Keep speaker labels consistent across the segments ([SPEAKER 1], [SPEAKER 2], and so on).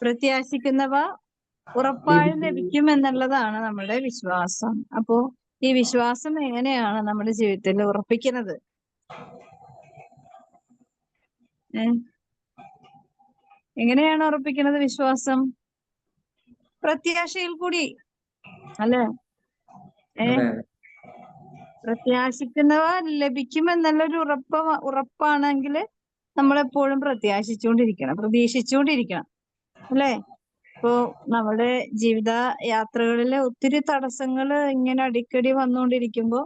[SPEAKER 1] പ്രത്യാശിക്കുന്നവ ഉറപ്പായും ലഭിക്കും എന്നുള്ളതാണ് നമ്മുടെ വിശ്വാസം. അപ്പോ ഈ വിശ്വാസം എങ്ങനെയാണ് നമ്മുടെ ജീവിതത്തിൽ ഉറപ്പിക്കുന്നത്? എങ്ങനെയാണ് ഉറപ്പിക്കുന്നത് വിശ്വാസം? പ്രത്യാശയിൽ കൂടി അല്ലെ? പ്രത്യാശിക്കുന്നവ ലഭിക്കുമെന്നുള്ളൊരു ഉറപ്പാണെങ്കിൽ നമ്മളെപ്പോഴും പ്രതീക്ഷിച്ചുകൊണ്ടിരിക്കണം അല്ലെ? ഇപ്പോ നമ്മുടെ ജീവിത യാത്രകളിലെ ഒത്തിരി തടസ്സങ്ങള് ഇങ്ങനെ അടിക്കടി വന്നുകൊണ്ടിരിക്കുമ്പോ,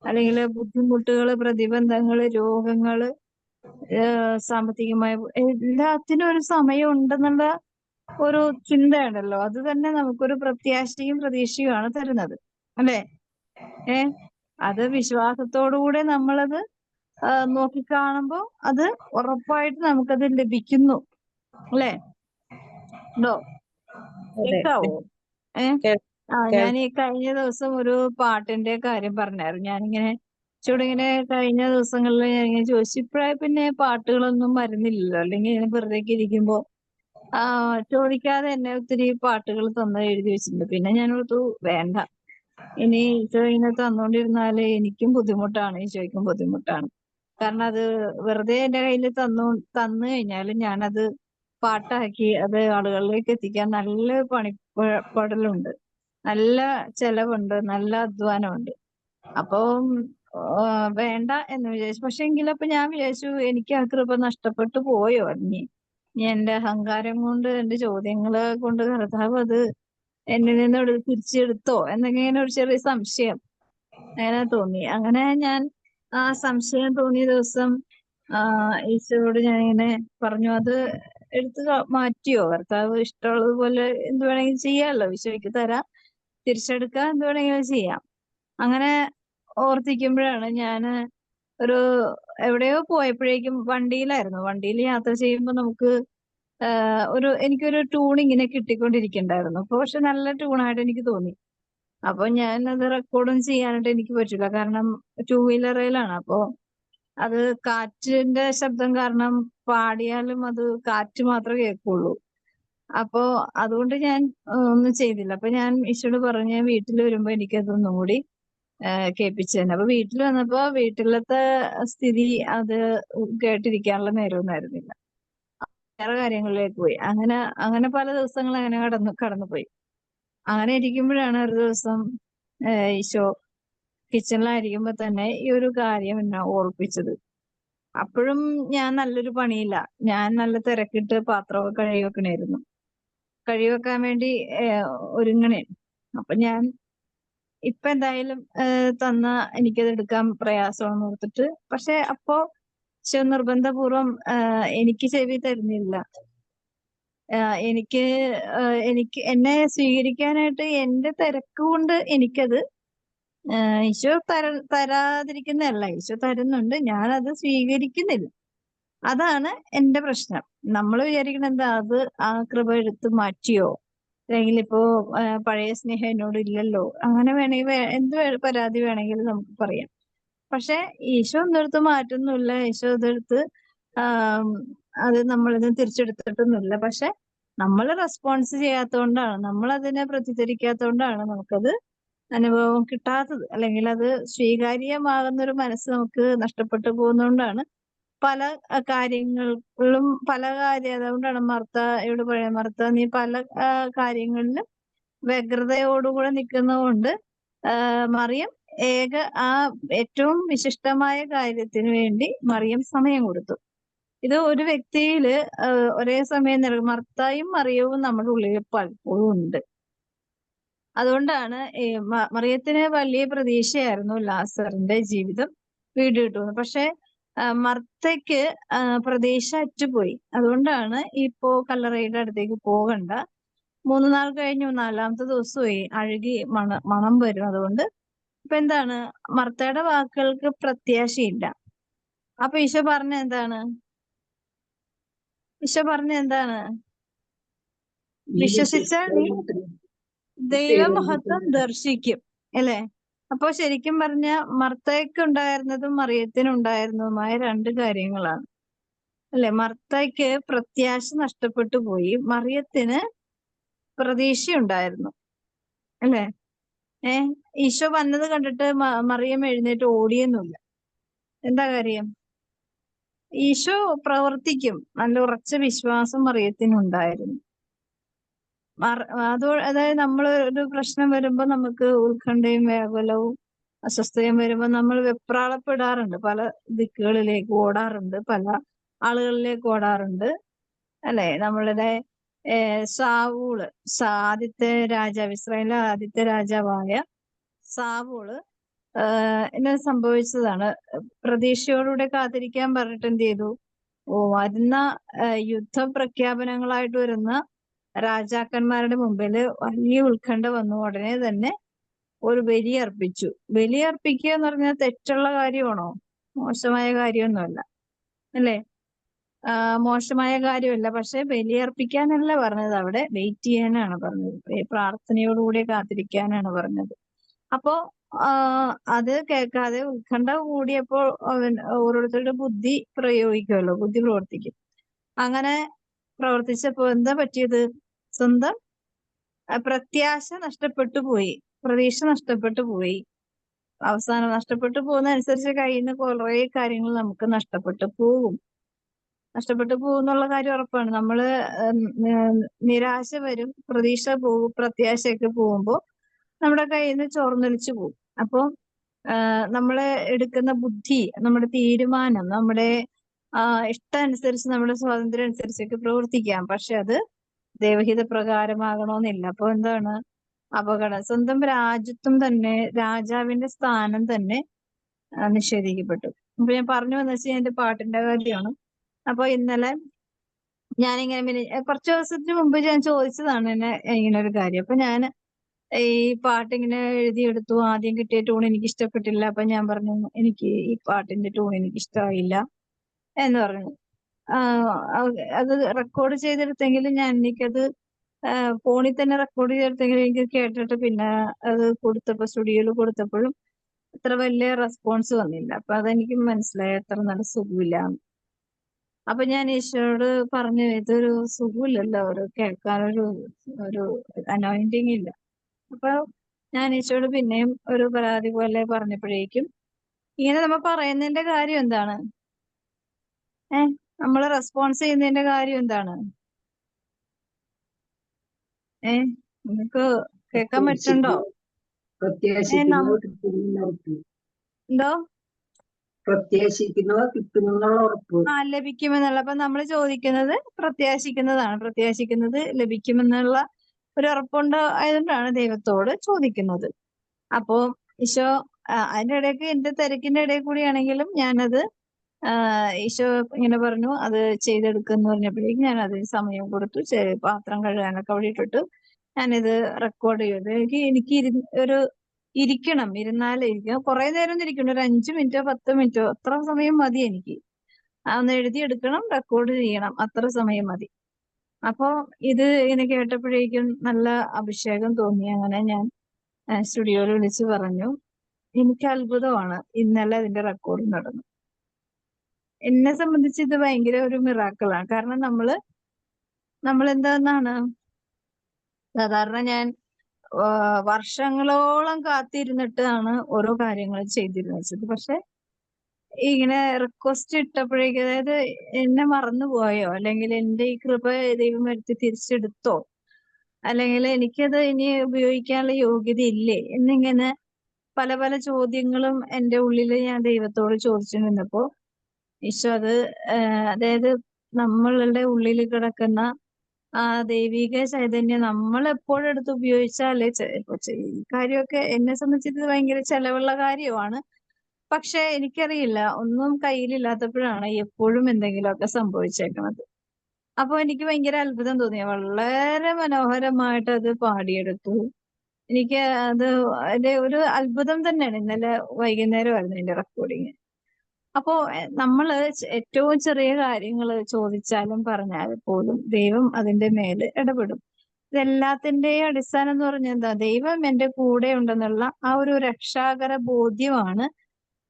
[SPEAKER 1] അല്ലെങ്കിൽ ബുദ്ധിമുട്ടുകള്, പ്രതിബന്ധങ്ങള്, രോഗങ്ങള്, സാമ്പത്തികമായ എല്ലാത്തിനും ഒരു സമയം ഉണ്ടെന്നുള്ള ഒരു ചിന്തയുണ്ടല്ലോ, അത് തന്നെ നമുക്കൊരു പ്രത്യാശയും പ്രതീക്ഷയുമാണ് തരുന്നത് അല്ലെ? അത് വിശ്വാസത്തോടുകൂടെ നമ്മളത് നോക്കിക്കാണുമ്പോ അത് ഉറപ്പായിട്ട് നമുക്കത് ലഭിക്കുന്നു അല്ലെ? ഉണ്ടോ? കേൾക്കാവോ? ഞാൻ ഈ കഴിഞ്ഞ ദിവസം ഒരു പാട്ടിന്റെ കാര്യം പറഞ്ഞായിരുന്നു. ഞാനിങ്ങനെ ഇങ്ങനെ കഴിഞ്ഞ ദിവസങ്ങളിൽ ഞാനിങ്ങനെ ചോദിച്ചു, ഇപ്പഴാ പിന്നെ പാട്ടുകളൊന്നും വരുന്നില്ലല്ലോ, അല്ലെങ്കിൽ ഇങ്ങനെ വെറുതെ ഇരിക്കുമ്പോ ചോദിക്കാതെ തന്നെ ഒത്തിരി പാട്ടുകൾ എഴുതി വെച്ചിട്ടുണ്ട്. പിന്നെ ഞാൻ ഓർത്തു വേണ്ട, ഇനി ഈശോ ഇങ്ങനെ തന്നോണ്ടിരുന്നാല് എനിക്കും ബുദ്ധിമുട്ടാണ്, ഈശോയ്ക്കും ബുദ്ധിമുട്ടാണ്. കാരണം അത് വെറുതെ എന്റെ കയ്യിൽ തന്നു കഴിഞ്ഞാല് ഞാനത് പാട്ടാക്കി അത് ആളുകളിലേക്ക് എത്തിക്കാൻ നല്ല പണിപ്പെടലുണ്ട്, നല്ല ചെലവുണ്ട്, നല്ല അധ്വാനമുണ്ട്. അപ്പം വേണ്ട എന്ന് വിചാരിച്ചു. പക്ഷെ എങ്കിലപ്പൊ ഞാൻ വിചാരിച്ചു, എനിക്ക് ആ കൃപ നഷ്ടപ്പെട്ടു പോയോ? ഇനി എന്റെ അഹങ്കാരം കൊണ്ട്, എന്റെ ചോദ്യങ്ങള് കൊണ്ട് കർത്താവ് അത് എന്നിൽ നിന്ന് തിരിച്ചെടുത്തോ എന്നൊക്കെ ഒരു ചെറിയ സംശയം അങ്ങനെ തോന്നി. അങ്ങനെ ഞാൻ ആ സംശയം തോന്നിയ ദിവസം ഈശോയോട് ഞാനിങ്ങനെ പറഞ്ഞു, അത് എടുത്ത് മാറ്റിയോ? കർത്താവ് ഇഷ്ടമുള്ളതുപോലെ എന്ത് വേണമെങ്കിലും ചെയ്യാമല്ലോ, ഈശോയ്ക്ക് തരാം, തിരിച്ചെടുക്കാം, എന്ത് വേണമെങ്കിലും ചെയ്യാം. അങ്ങനെ ഓർത്തിക്കുമ്പോഴാണ് ഞാന് എവിടെയോ പോയപ്പോഴേക്കും വണ്ടിയിൽ യാത്ര ചെയ്യുമ്പോൾ നമുക്ക് എനിക്കൊരു ട്യൂൺ ഇങ്ങനെ കിട്ടിക്കൊണ്ടിരിക്കണ്ടായിരുന്നു. അപ്പൊ പക്ഷെ നല്ല ട്യൂണായിട്ട് എനിക്ക് തോന്നി. അപ്പൊ ഞാൻ അത് റെക്കോർഡും ചെയ്യാനായിട്ട് എനിക്ക് പറ്റില്ല, കാരണം 2 വീലറിലാണ്. അപ്പൊ അത് കാറ്റിന്റെ ശബ്ദം കാരണം പാടിയാലും അത് കാറ്റ് മാത്രമേ കേൾക്കുള്ളൂ. അപ്പൊ അതുകൊണ്ട് ഞാൻ ഒന്നും ചെയ്തില്ല. അപ്പൊ ഞാൻ ഈശോയോട് പറഞ്ഞു, വീട്ടിൽ വരുമ്പോ എനിക്കതൊന്നും കൂടി കേൾപ്പിച്ചു തന്നെ. അപ്പൊ വീട്ടിൽ വന്നപ്പോ വീട്ടിലത്തെ സ്ഥിതി അത് കേട്ടിരിക്കാനുള്ള നേരമൊന്നായിരുന്നില്ല, വേറെ കാര്യങ്ങളിലേക്ക് പോയി. അങ്ങനെ പല ദിവസങ്ങൾ അങ്ങനെ കടന്നുപോയി. അങ്ങനെ ഇരിക്കുമ്പോഴാണ് ഒരു ദിവസം ഈശോ കിച്ചണിലായിരിക്കുമ്പോ തന്നെ ഈ ഒരു കാര്യം എന്നെ ഓർപ്പിച്ചത്. അപ്പോഴും ഞാൻ നല്ലൊരു പണിയില്ല, ഞാൻ നല്ല തിരക്കിട്ട് പാത്രമൊക്കെ കഴുകി വെക്കാൻ വേണ്ടി ഒരുങ്ങണേ. അപ്പൊ ഞാൻ ഇപ്പൊ എന്തായാലും തന്ന എനിക്കത് എടുക്കാൻ പ്രയാസമാണെന്ന് ഓർത്തിട്ട്, പക്ഷെ അപ്പോ നിർബന്ധപൂർവം എനിക്ക് ചെവി തരുന്നില്ല. എനിക്ക് എന്നെ സ്വീകരിക്കാനായിട്ട് എന്റെ തിരക്ക് കൊണ്ട് എനിക്കത് ഈശോ തരാതിരിക്കുന്നതല്ല, ഈശോ തരുന്നുണ്ട്, ഞാനത് സ്വീകരിക്കുന്നില്ല. അതാണ് എന്റെ പ്രശ്നം. നമ്മൾ വിചാരിക്കണം എന്താ, അത് ആ കൃപ എടുത്ത് മാറ്റിയോ, അല്ലെങ്കിൽ ഇപ്പോ പഴയ സ്നേഹം എന്നോട് ഇല്ലല്ലോ, അങ്ങനെ വേണമെങ്കിൽ എന്ത് പരാതി വേണമെങ്കിലും നമുക്ക് പറയാം. പക്ഷെ ഈശോ ഒന്നെടുത്ത് മാറ്റുന്നില്ല, ഈശോ ഇതെടുത്ത് അത് നമ്മളിത് തിരിച്ചെടുത്തിട്ടൊന്നുമില്ല. പക്ഷെ നമ്മൾ റെസ്പോൺസ് ചെയ്യാത്തതുകൊണ്ടാണ്, നമ്മൾ അതിനെ പ്രതികരിക്കാത്തതുകൊണ്ടാണ് നമുക്കത് അനുഭവം കിട്ടാത്തത്, അല്ലെങ്കിൽ അത് സ്വീകാര്യമാകുന്ന ഒരു മനസ്സ് നമുക്ക് നഷ്ടപ്പെട്ടു പോകുന്നതുകൊണ്ടാണ് പല കാര്യങ്ങളിലും അതുകൊണ്ടാണ് മർത്തയോട് പഴയ മർത്ത, നീ പല കാര്യങ്ങളിലും വ്യഗ്രതയോടുകൂടെ നിൽക്കുന്നതുകൊണ്ട് മറിയം ആ ഏറ്റവും വിശിഷ്ടമായ കാര്യത്തിന് വേണ്ടി മറിയം സമയം കൊടുത്തു. ഇത് ഒരു വ്യക്തിയില് ഒരേ സമയം മർത്തായും മറിയവും നമ്മുടെ ഉള്ളിൽ പലപ്പോഴും ഉണ്ട്. അതുകൊണ്ടാണ് മറിയത്തിന് വലിയ പ്രതീക്ഷയായിരുന്നു ലാസറിന്റെ ജീവിതം വീട് കിട്ടുന്നത്. പക്ഷെ മർത്തയ്ക്ക് പ്രതീക്ഷ അറ്റുപോയി. അതുകൊണ്ടാണ് ഇപ്പോ കല്ലറയുടെ അടുത്തേക്ക് പോകണ്ട, 3 നാൾ കഴിഞ്ഞു, 4ാമത്തെ ദിവസമായി, അഴുകി മണം വരും. അതുകൊണ്ട് ഇപ്പൊ എന്താണ്, മർത്തയുടെ വാക്കുകൾക്ക് പ്രത്യാശയില്ല. അപ്പൊ ഈശോ പറഞ്ഞ എന്താണ്? വിശ്വസിച്ചാൽ നീ ദൈവമഹത്വം ദർശിക്കും അല്ലെ? അപ്പൊ ശരിക്കും പറഞ്ഞ മർത്തയ്ക്ക് ഉണ്ടായിരുന്നതും മറിയത്തിനുണ്ടായിരുന്നതുമായ 2 കാര്യങ്ങളാണ്. അല്ലെ? മർത്തയ്ക്ക് പ്രത്യാശ നഷ്ടപ്പെട്ടു പോയി, മറിയത്തിന് പ്രതീക്ഷയുണ്ടായിരുന്നു. അല്ലെ? ഈശോ വന്നത് കണ്ടിട്ട് മറിയം എഴുന്നേറ്റ് ഓടിയൊന്നുമില്ല. എന്താ കാര്യം? ഈശോ പ്രവർത്തിക്കും. നല്ല ഉറച്ച വിശ്വാസം മറിയത്തിനുണ്ടായിരുന്നു. അതായത് നമ്മൾ ഒരു പ്രശ്നം വരുമ്പോ നമുക്ക് ഉത്കണ്ഠയും വ്യാകുലവും അസ്വസ്ഥയും വരുമ്പോ നമ്മൾ വെപ്രാളപ്പെടാറുണ്ട്, പല ദിക്കുകളിലേക്ക് ഓടാറുണ്ട്, പല ആളുകളിലേക്ക് ഓടാറുണ്ട്, അല്ലെ? നമ്മളുടെ സാവൂള്, ആദ്യത്തെ രാജാവ്, ഇസ്രായേലിലെ ആദ്യത്തെ രാജാവായ സാവൂള് എന്നെ സംഭവിച്ചതാണ്. പ്രതീക്ഷയോടുകൂടെ കാത്തിരിക്കാൻ പറഞ്ഞിട്ട് എന്ത് ചെയ്തു? വരുന്ന യുദ്ധ പ്രഖ്യാപനങ്ങളായിട്ട് വരുന്ന രാജാക്കന്മാരുടെ മുമ്പിൽ വലിയ ഉത്കണ്ഠ വന്നു. ഉടനെ തന്നെ ഒരു ബലിയർപ്പിച്ചു. ബലിയർപ്പിക്കുക എന്ന് പറഞ്ഞാൽ തെറ്റുള്ള കാര്യമാണോ? മോശമായ കാര്യമൊന്നുമല്ല, അല്ലേ? മോശമായ കാര്യമല്ല. പക്ഷെ ബലിയർപ്പിക്കാനല്ല പറഞ്ഞത്, അവിടെ വെയിറ്റ് ചെയ്യാനാണ് പറഞ്ഞത്. പ്രാർത്ഥനയോടുകൂടി കാത്തിരിക്കാനാണ് പറഞ്ഞത്. അപ്പോ അത് കേൾക്കാതെ ഉത്കണ്ഠ കൂടിയപ്പോൾ ഓരോരുത്തരുടെ ബുദ്ധി പ്രയോഗിക്കുമല്ലോ, ബുദ്ധി പ്രവർത്തിക്കും. അങ്ങനെ പ്രവർത്തിച്ചപ്പോ എന്താ പറ്റിയത്? സ്വന്തം പ്രത്യാശ നഷ്ടപ്പെട്ടു പോയി, പ്രതീക്ഷ നഷ്ടപ്പെട്ടു പോയി. അവസാനം നഷ്ടപ്പെട്ടു പോകുന്ന അനുസരിച്ച് കഴിയുന്ന കുറെ കാര്യങ്ങൾ നമുക്ക് നഷ്ടപ്പെട്ടു പോകും. നഷ്ടപ്പെട്ടു പോകുന്നുള്ള കാര്യം ഉറപ്പാണ്. നമ്മള് നിരാശ വരും, പ്രതീക്ഷ പോകും, പ്രത്യാശയൊക്കെ പോകുമ്പോ നമ്മുടെ കയ്യിൽ നിന്ന് ചോർന്നൊലിച്ചു പോകും. അപ്പൊ നമ്മള് എടുക്കുന്ന ബുദ്ധി, നമ്മുടെ തീരുമാനം, നമ്മുടെ ഇഷ്ടമനുസരിച്ച്, നമ്മുടെ സ്വാതന്ത്ര്യം അനുസരിച്ചൊക്കെ പ്രവർത്തിക്കാം. പക്ഷെ അത് ദൈവഹിത പ്രകാരമാകണമെന്നില്ല. അപ്പൊ എന്താണ് അപകടം? സ്വന്തം രാജ്യത്വം തന്നെ, രാജാവിന്റെ സ്ഥാനം തന്നെ നിഷേധിക്കപ്പെട്ടു. അപ്പൊ ഞാൻ പറഞ്ഞു വന്നു വെച്ചാൽ എന്റെ പാട്ടിന്റെ കാര്യമാണ്. അപ്പൊ ഇന്നലെ ഞാനിങ്ങനെ കുറച്ച് ദിവസത്തിന് മുമ്പ് ഞാൻ ചോദിച്ചതാണ് എന്നെ ഇങ്ങനെ ഒരു കാര്യം. അപ്പൊ ഞാൻ ഈ പാട്ടിങ്ങനെ എഴുതിയെടുത്തു. ആദ്യം കിട്ടിയ ട്യൂൺ എനിക്ക് ഇഷ്ടപ്പെട്ടില്ല. അപ്പൊ ഞാൻ പറഞ്ഞു, എനിക്ക് ഈ പാട്ടിന്റെ ട്യൂൺ എനിക്ക് ഇഷ്ടമായില്ല എന്ന് പറഞ്ഞു. അത് റെക്കോർഡ് ചെയ്തെടുത്തെങ്കിലും എനിക്കത് ഫോണിൽ തന്നെ റെക്കോർഡ് ചെയ്തെടുത്തെങ്കിലും എനിക്ക് കേട്ടിട്ട് പിന്നെ അത് കൊടുത്തപ്പോ, സ്റ്റുഡിയോയിൽ കൊടുത്തപ്പോഴും അത്ര വലിയ റെസ്പോൺസ് വന്നില്ല. അപ്പൊ അതെനിക്ക് മനസ്സിലായി അത്ര നല്ല സുഖമില്ല. അപ്പൊ ഞാൻ ഈശോയോട് പറഞ്ഞു, ഇതൊരു സുഖമില്ലല്ലോ, ഒരു കേൾക്കാനൊരു അനോയിന്റിങ് ഇല്ല. അപ്പൊ ഞാൻ ഈശോയോട് പിന്നെയും ഒരു പരാതി പോലെ പറഞ്ഞപ്പോഴേക്കും, ഇങ്ങനെ നമ്മൾ പറയുന്നതിന്റെ കാര്യം എന്താണ്? നമ്മൾ റെസ്പോൺസ് ചെയ്യുന്നതിന്റെ കാര്യം എന്താണ്? നിങ്ങക്ക് കേൾക്കാൻ പറ്റണ്ടോ? എന്തോ?
[SPEAKER 2] പ്രത്യാശിക്കുന്നവ കിട്ടുമെന്നുള്ള ഉറപ്പ്.
[SPEAKER 1] ലഭിക്കുമെന്നുള്ള. അപ്പൊ നമ്മൾ ചോദിക്കുന്നത് പ്രത്യാശിക്കുന്നതാണ്. പ്രത്യാശിക്കുന്നത് ലഭിക്കുമെന്നുള്ള ഒരു ഉറപ്പുണ്ട് ആയതുകൊണ്ടാണ് ദൈവത്തോട് ചോദിക്കുന്നത്. അപ്പോ ഈശോ അതിന്റെ ഇടയ്ക്ക്, എന്റെ തിരക്കിന്റെ ഇടയിൽ കൂടിയാണെങ്കിലും ഞാനത് ഈശോ ഇങ്ങനെ പറഞ്ഞു അത് ചെയ്തെടുക്കുമെന്ന് പറഞ്ഞപ്പോഴേക്കും ഞാൻ അതിന് സമയം കൊടുത്തു. പാത്രം കഴുകാനൊക്കെ അവിടെ ഇട്ടിട്ട് ഞാനിത് റെക്കോർഡ് ചെയ്തു. എനിക്ക് ഇരുന്നാലേ ഇരിക്കണം. കുറെ നേരം ഒന്നും ഇരിക്കണം, ഒരു 5 മിനിറ്റോ 10 മിനിറ്റോ അത്ര സമയം മതി എനിക്ക്. ഒന്ന് എഴുതിയെടുക്കണം, റെക്കോർഡ് ചെയ്യണം, അത്ര സമയം മതി. അപ്പോ ഇത് ഇങ്ങനെ കേട്ടപ്പോഴേക്കും നല്ല അഭിഷേകം തോന്നി. അങ്ങനെ ഞാൻ സ്റ്റുഡിയോയിൽ വിളിച്ച് പറഞ്ഞു, എനിക്ക് അത്ഭുതമാണ്, ഇന്നലെ അതിന്റെ റെക്കോർഡ് നടന്നു. എന്നെ സംബന്ധിച്ച് ഇത് ഭയങ്കര ഒരു മിറാക്കിളാണ്. കാരണം നമ്മൾ എന്താന്നാണ്, സാധാരണ ഞാൻ വർഷങ്ങളോളം കാത്തിരുന്നിട്ടാണ് ഓരോ കാര്യങ്ങൾ ചെയ്തിരുന്നത്. പക്ഷെ ഇങ്ങനെ റിക്വസ്റ്റ് ഇട്ടപ്പോഴേക്കും, അതായത് എന്നെ മറന്നുപോയോ, അല്ലെങ്കിൽ എന്റെ ഈ കൃപ ദൈവം എടുത്ത് തിരിച്ചെടുത്തോ, അല്ലെങ്കിൽ എനിക്കത് ഇനി ഉപയോഗിക്കാനുള്ള യോഗ്യത ഇല്ലേ എന്നിങ്ങനെ പല പല ചോദ്യങ്ങളും എന്റെ ഉള്ളിൽ ഞാൻ ദൈവത്തോട് ചോദിച്ചു നിന്നപ്പോ ഈശോ അത് അതായത് നമ്മളുടെ ഉള്ളിൽ കിടക്കുന്ന ആ ദൈവിക ചൈതന്യം നമ്മൾ എപ്പോഴും എടുത്ത് ഉപയോഗിച്ചാലേ ഈ കാര്യമൊക്കെ എന്നെ സംബന്ധിച്ചിട്ട് ഭയങ്കര ചെലവുള്ള കാര്യമാണ്. പക്ഷെ എനിക്കറിയില്ല, ഒന്നും കയ്യിലില്ലാത്തപ്പോഴാണ് എപ്പോഴും എന്തെങ്കിലുമൊക്കെ സംഭവിച്ചേക്കണത്. അപ്പൊ എനിക്ക് ഭയങ്കര അത്ഭുതം തോന്നി. വളരെ മനോഹരമായിട്ട് അത് പാടിയെടുത്തു. എനിക്ക് അതിന്റെ ഒരു അത്ഭുതം തന്നെയാണ്. ഇന്നലെ വൈകുന്നേരമായിരുന്നു അതിന്റെ റെക്കോർഡിങ്. അപ്പോ നമ്മള് ഏറ്റവും ചെറിയ കാര്യങ്ങൾ ചോദിച്ചാലും പറഞ്ഞാലും പോലും ദൈവം അതിന്റെ മേല് ഇടപെടും. ഇതെല്ലാത്തിന്റെയും അടിസ്ഥാനം എന്ന് പറഞ്ഞാൽ എന്താ? ദൈവം എന്റെ കൂടെ ഉണ്ടെന്നുള്ള ആ ഒരു രക്ഷാകര ബോധ്യമാണ്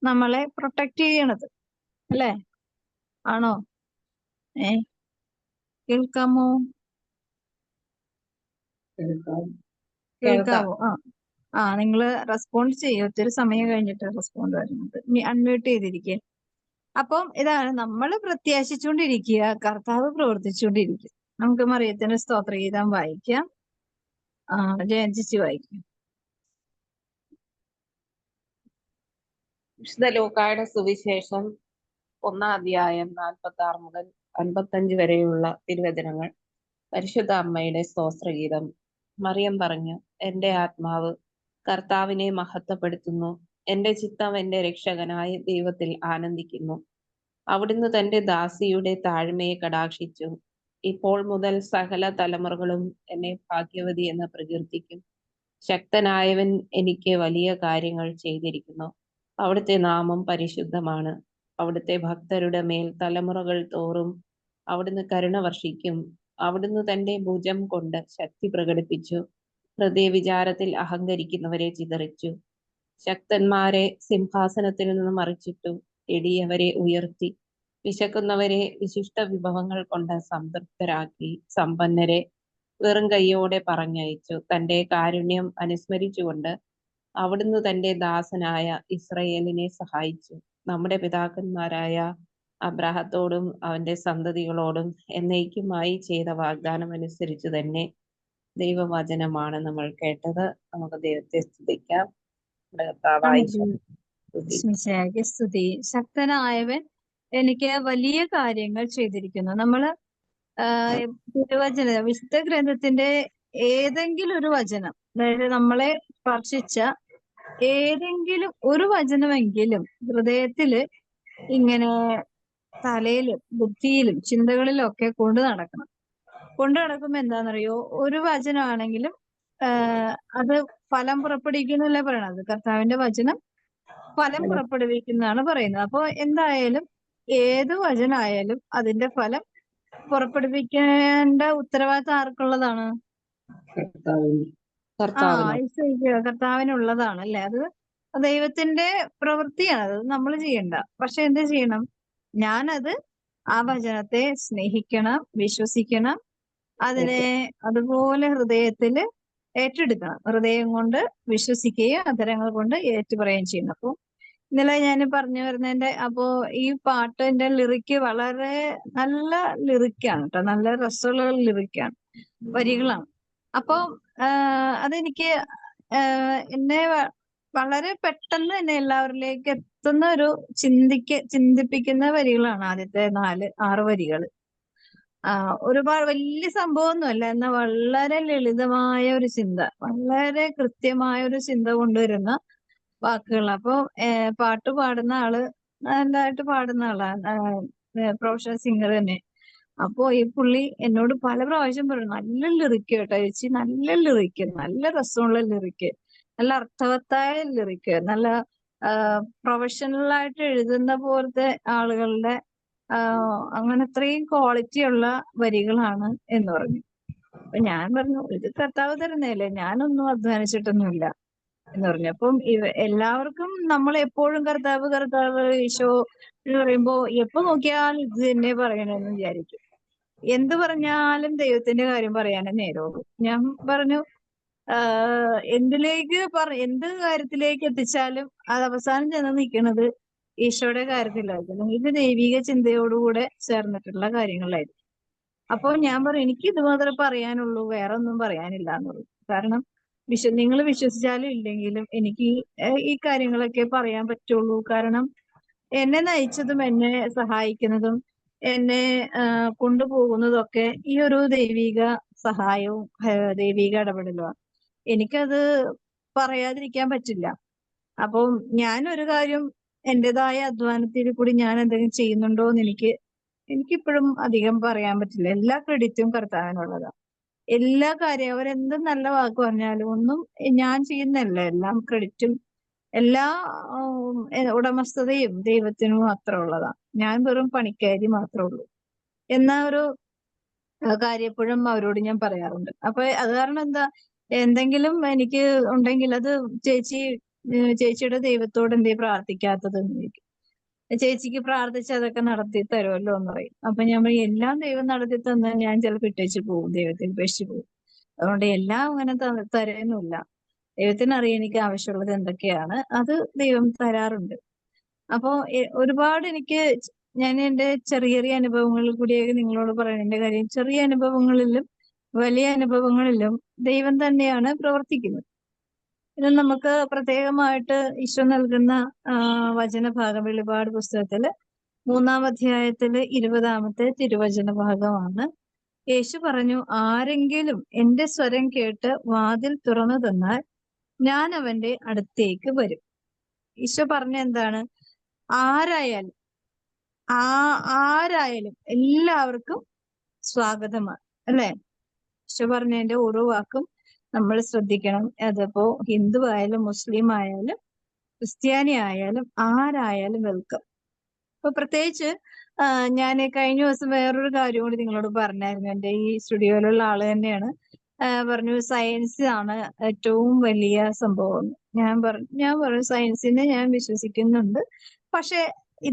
[SPEAKER 1] നമ്മളെ പ്രൊട്ടക്ട് ചെയ്യണത്, അല്ലേ? ആണോ? ഏ കേൾക്കാമോ? കേൾക്കാവോ? നിങ്ങള് റെസ്പോണ്ട് ചെയ്യും. ഒത്തിരി സമയം കഴിഞ്ഞിട്ട് റെസ്പോണ്ട് വരുന്നത്. അൺമ്യൂട്ട് ചെയ്തിരിക്കുക. അപ്പം ഇതാണ് നമ്മൾ പ്രത്യാശിച്ചുകൊണ്ടിരിക്കുക, കർത്താവ് പ്രവർത്തിച്ചുകൊണ്ടിരിക്കുക. നമുക്ക് മറിയത്തിന് സ്തോത്രഗീതം വായിക്കാം. ജയഞ്ചിച്ച് വായിക്കാം.
[SPEAKER 2] വിശുദ്ധ ലൂക്കായുടെ സുവിശേഷം 1-ാം അധ്യായം 46 മുതൽ 55 വരെയുള്ള തിരുവചനങ്ങൾ. പരിശുദ്ധ അമ്മയുടെ സ്തോത്രഗീതം. മറിയം പറഞ്ഞു, എന്റെ ആത്മാവ് കർത്താവിനെ മഹത്വപ്പെടുത്തുന്നു. എന്റെ ചിത്തം എന്റെ രക്ഷകനായ ദൈവത്തിൽ ആനന്ദിക്കുന്നു. അവിടുന്ന് തന്റെ ദാസിയുടെ താഴ്മയെ കടാക്ഷിച്ചു. ഇപ്പോൾ മുതൽ സകല തലമുറകളും എന്നെ ഭാഗ്യവതി എന്ന് പ്രകീർത്തിക്കും. ശക്തനായവൻ എനിക്ക് വലിയ കാര്യങ്ങൾ ചെയ്തിരിക്കുന്നു. അവിടുത്തെ നാമം പരിശുദ്ധമാണ്. അവിടുത്തെ ഭക്തരുടെ മേൽ തലമുറകൾ തോറും അവിടുന്ന് കരുണ വർഷിക്കും. അവിടുന്ന് തന്റെ ഭുജം കൊണ്ട് ശക്തി പ്രകടിപ്പിച്ചു. ഹൃദയവിചാരത്തിൽ അഹങ്കരിക്കുന്നവരെ ചിതറിച്ചു. ശക്തന്മാരെ സിംഹാസനത്തിൽ നിന്ന് മറിച്ചിട്ടു. എളിയവരെ ഉയർത്തി. വിശക്കുന്നവരെ വിശിഷ്ട വിഭവങ്ങൾ കൊണ്ട് സംതൃപ്തരാക്കി. സമ്പന്നരെ വെറും കൈയോടെ പറഞ്ഞയച്ചു. തന്റെ കാരുണ്യം അനുസ്മരിച്ചുകൊണ്ട് അവിടുന്ന് തന്റെ ദാസനായ ഇസ്രയേലിനെ സഹായിച്ചു. നമ്മുടെ പിതാക്കന്മാരായ അബ്രാഹത്തോടും അവന്റെ സന്തതികളോടും എന്നേക്കുമായി ചെയ്ത വാഗ്ദാനം അനുസരിച്ച് തന്നെ ദൈവവചനമാണ് നമ്മൾ കേട്ടത്. നമുക്ക് ദൈവത്തെ സ്തുതിക്കാം.
[SPEAKER 1] സ്തുതി. ശക്തനായവൻ എനിക്ക് വലിയ കാര്യങ്ങൾ ചെയ്തിരിക്കുന്നു. നമ്മള് തിരുവചന വിശുദ്ധ ഗ്രന്ഥത്തിന്റെ ഏതെങ്കിലും ഒരു വചനം, അതായത് നമ്മളെ സ്പർശിച്ച ഏതെങ്കിലും ഒരു വചനമെങ്കിലും ഹൃദയത്തില് ഇങ്ങനെ തലയിലും ബുദ്ധിയിലും ചിന്തകളിലും ഒക്കെ കൊണ്ടു നടക്കണം. കൊണ്ടു നടക്കുമ്പോ എന്താണെന്നറിയോ, ഒരു വചനമാണെങ്കിലും അത് ഫലം പുറപ്പെടുവിക്കുന്നല്ല പറയണത്. കർത്താവിന്റെ വചനം ഫലം പുറപ്പെടുവിക്കുന്നതാണ് പറയുന്നത്. അപ്പൊ എന്തായാലും ഏത് വചനമായാലും അതിന്റെ ഫലം പുറപ്പെടുവിക്കേണ്ട ഉത്തരവാദിത്തം ആർക്കുള്ളതാണ്? കർത്താവിനുള്ളതാണ് അല്ലെ? അത് ദൈവത്തിന്റെ പ്രവൃത്തിയാണ്, അത് നമ്മൾ ചെയ്യണ്ട. പക്ഷെ എന്ത് ചെയ്യണം? ഞാനത് ആ വചനത്തെ സ്നേഹിക്കണം, വിശ്വസിക്കണം, അതിനെ അതുപോലെ ഹൃദയത്തില് ഏറ്റെടുക്കണം. ഹൃദയം കൊണ്ട് വിശ്വസിക്കുകയും അധരങ്ങൾ കൊണ്ട് ഏറ്റുപറയുകയും ചെയ്യണം. അപ്പൊ ഇന്നലെ ഞാൻ പറഞ്ഞു വരുന്നതിന്റെ ഈ പാട്ടിന്റെ ലിറിക്ക് വളരെ നല്ല ലിറിക്കാണ് കേട്ടോ, നല്ല രസമുള്ള ലിറിക്കാണ്, വരികളാണ്. അപ്പൊ അതെനിക്ക് എന്നെ വളരെ പെട്ടെന്ന് തന്നെ എല്ലാവരിലേക്ക് എത്തുന്ന ഒരു ചിന്തിപ്പിക്കുന്ന വരികളാണ് ആദ്യത്തെ 4-6 വരികൾ. ഒരുപാട് വലിയ സംഭവമൊന്നുമല്ല, എന്നാൽ വളരെ ലളിതമായ ഒരു ചിന്ത, വളരെ കൃത്യമായ ഒരു ചിന്ത കൊണ്ടുവരുന്ന വാക്കുകൾ. അപ്പൊ പാട്ട് പാടുന്ന ആള് നല്ലതായിട്ട് പാടുന്ന ആളാണ്, പ്രൊഫഷണൽ സിംഗർ തന്നെ. അപ്പോ ഈ പുള്ളി എന്നോട് പല പ്രാവശ്യം പറഞ്ഞു, നല്ല ലിറിക്ക് കേട്ടോ ചേച്ചി, നല്ല ലിറിക്ക്, നല്ല രസമുള്ള ലിറിക്ക്, നല്ല അർത്ഥവത്തായ ലിറിക്ക്, നല്ല പ്രൊഫഷണലായിട്ട് എഴുതുന്ന പോലത്തെ ആളുകളുടെ അങ്ങനെ അത്രയും ക്വാളിറ്റി ഉള്ള വരികളാണ് എന്ന് പറഞ്ഞു. അപ്പൊ ഞാൻ പറഞ്ഞു, ഇത് കർത്താവ് തരുന്നതല്ലേ, ഞാനൊന്നും അധ്വാനിച്ചിട്ടൊന്നുമില്ല എന്ന് പറഞ്ഞു. അപ്പം എല്ലാവർക്കും നമ്മൾ എപ്പോഴും കർത്താവ് കർത്താവ് ഈശോ എന്ന് പറയുമ്പോ എപ്പോ നോക്കിയാലും ഇത് തന്നെ പറയണമെന്ന് വിചാരിക്കും. എന്ത് പറഞ്ഞാലും ദൈവത്തിന്റെ കാര്യം പറയാനേ നേരമുള്ളൂ. ഞാൻ പറഞ്ഞു, എന്ത് കാര്യത്തിലേക്ക് എത്തിച്ചാലും അത് അവസാനം ചെന്ന് നിൽക്കുന്നത് ഈശോയുടെ കാര്യത്തിലായിരിക്കും. ഇത് ദൈവിക ചിന്തയോടുകൂടെ ചേർന്നിട്ടുള്ള കാര്യങ്ങളായിരിക്കും. അപ്പൊ ഞാൻ പറയും, എനിക്ക് ഇത് മാത്രമേ പറയാനുള്ളൂ, വേറെ ഒന്നും പറയാനില്ല എന്നുള്ളൂ. കാരണം നിങ്ങൾ വിശ്വസിച്ചാലും ഇല്ലെങ്കിലും എനിക്ക് ഈ കാര്യങ്ങളൊക്കെ പറയാൻ പറ്റുള്ളൂ. കാരണം എന്നെ നയിച്ചതും എന്നെ സഹായിക്കുന്നതും എന്നെ കൊണ്ടുപോകുന്നതൊക്കെ ഈ ഒരു ദൈവിക സഹായവും ദൈവിക ഇടപെടലുമാണ്. എനിക്കത് പറയാതിരിക്കാൻ പറ്റില്ല. അപ്പം ഞാനൊരു കാര്യം എന്റേതായ അധ്വാനത്തിൽ കൂടി ഞാൻ എന്തെങ്കിലും ചെയ്യുന്നുണ്ടോ എന്ന് എനിക്കിപ്പോഴും അധികം പറയാൻ പറ്റില്ല. എല്ലാ ക്രെഡിറ്റും കർത്താവിനുള്ളതാണ്. എല്ലാ കാര്യം അവരെന്ത് നല്ല വാക്ക് പറഞ്ഞാലും ഒന്നും ഞാൻ ചെയ്യുന്നല്ല, എല്ലാം ക്രെഡിറ്റും എല്ലാ ഉടമസ്ഥതയും ദൈവത്തിനും മാത്രം ഉള്ളതാണ്. ഞാൻ വെറും പണിക്കാരി മാത്രമേ ഉള്ളൂ എന്ന ഒരു കാര്യം എപ്പോഴും അവരോട് ഞാൻ പറയാറുണ്ട്. അപ്പൊ അത് കാരണം എന്താ, എന്തെങ്കിലും എനിക്ക് ഉണ്ടെങ്കിൽ അത് ചേച്ചിയുടെ ദൈവത്തോട് എന്തേ പ്രാർത്ഥിക്കാത്തതെന്ന് ചോദിക്കും. ചേച്ചിക്ക് പ്രാർത്ഥിച്ച് അതൊക്കെ നടത്തി തരുമല്ലോ എന്ന് പറയും. അപ്പൊ ഞാൻ പറയും എല്ലാം ദൈവം നടത്തി തന്നാൽ ഞാൻ ചിലപ്പോൾ ഇട്ടേച്ച് പോകും, ദൈവത്തിൽ ഉപേക്ഷിച്ച് പോകും. അതുകൊണ്ട് എല്ലാം അങ്ങനെ തരുന്നില്ല. ദൈവത്തിന് അറിയാം എനിക്ക് ആവശ്യമുള്ളത് എന്തൊക്കെയാണ്, അത് ദൈവം തരാറുണ്ട്. അപ്പോ ഒരുപാട് എനിക്ക് ഞാൻ എന്റെ ചെറിയ ചെറിയ അനുഭവങ്ങളിൽ കൂടിയൊക്കെ നിങ്ങളോട് പറയുന്നതിന്റെ കാര്യം, ചെറിയ അനുഭവങ്ങളിലും വലിയ അനുഭവങ്ങളിലും ദൈവം തന്നെയാണ് പ്രവർത്തിക്കുന്നത്. ഇത് നമുക്ക് പ്രത്യേകമായിട്ട് ഈശോ നൽകുന്ന വചനഭാഗം വെളിപാട് പുസ്തകത്തില് 3-ാം അധ്യായത്തില് 20-ാമത്തെ തിരുവചന ഭാഗമാണ്. യേശു പറഞ്ഞു, ആരെങ്കിലും എന്റെ സ്വരം കേട്ട് വാതിൽ തുറന്നു തന്നാൽ ഞാൻ അവന്റെ അടുത്തേക്ക് വരും. ഈശോ പറഞ്ഞ എന്താണ്? ആരായാലും ആരായാലും എല്ലാവർക്കും സ്വാഗതമാണ്, അല്ലെ? ഈശോ പറഞ്ഞതിന്റെ ഓരോ വാക്കും നമ്മൾ ശ്രദ്ധിക്കണം. അതിപ്പോ ഹിന്ദു ആയാലും മുസ്ലിം ആയാലും ക്രിസ്ത്യാനി ആയാലും ആരായാലും വെൽക്കം. അപ്പൊ പ്രത്യേകിച്ച് ഞാൻ കഴിഞ്ഞ ദിവസം വേറൊരു കാര്യം കൂടി നിങ്ങളോട് പറഞ്ഞായിരുന്നു. എന്റെ ഈ സ്റ്റുഡിയോയിലുള്ള ആള് തന്നെയാണ് പറഞ്ഞു, സയൻസ് ആണ് ഏറ്റവും വലിയ സംഭവം. ഞാൻ പറഞ്ഞു സയൻസിനെ ഞാൻ വിശ്വസിക്കുന്നുണ്ട്, പക്ഷെ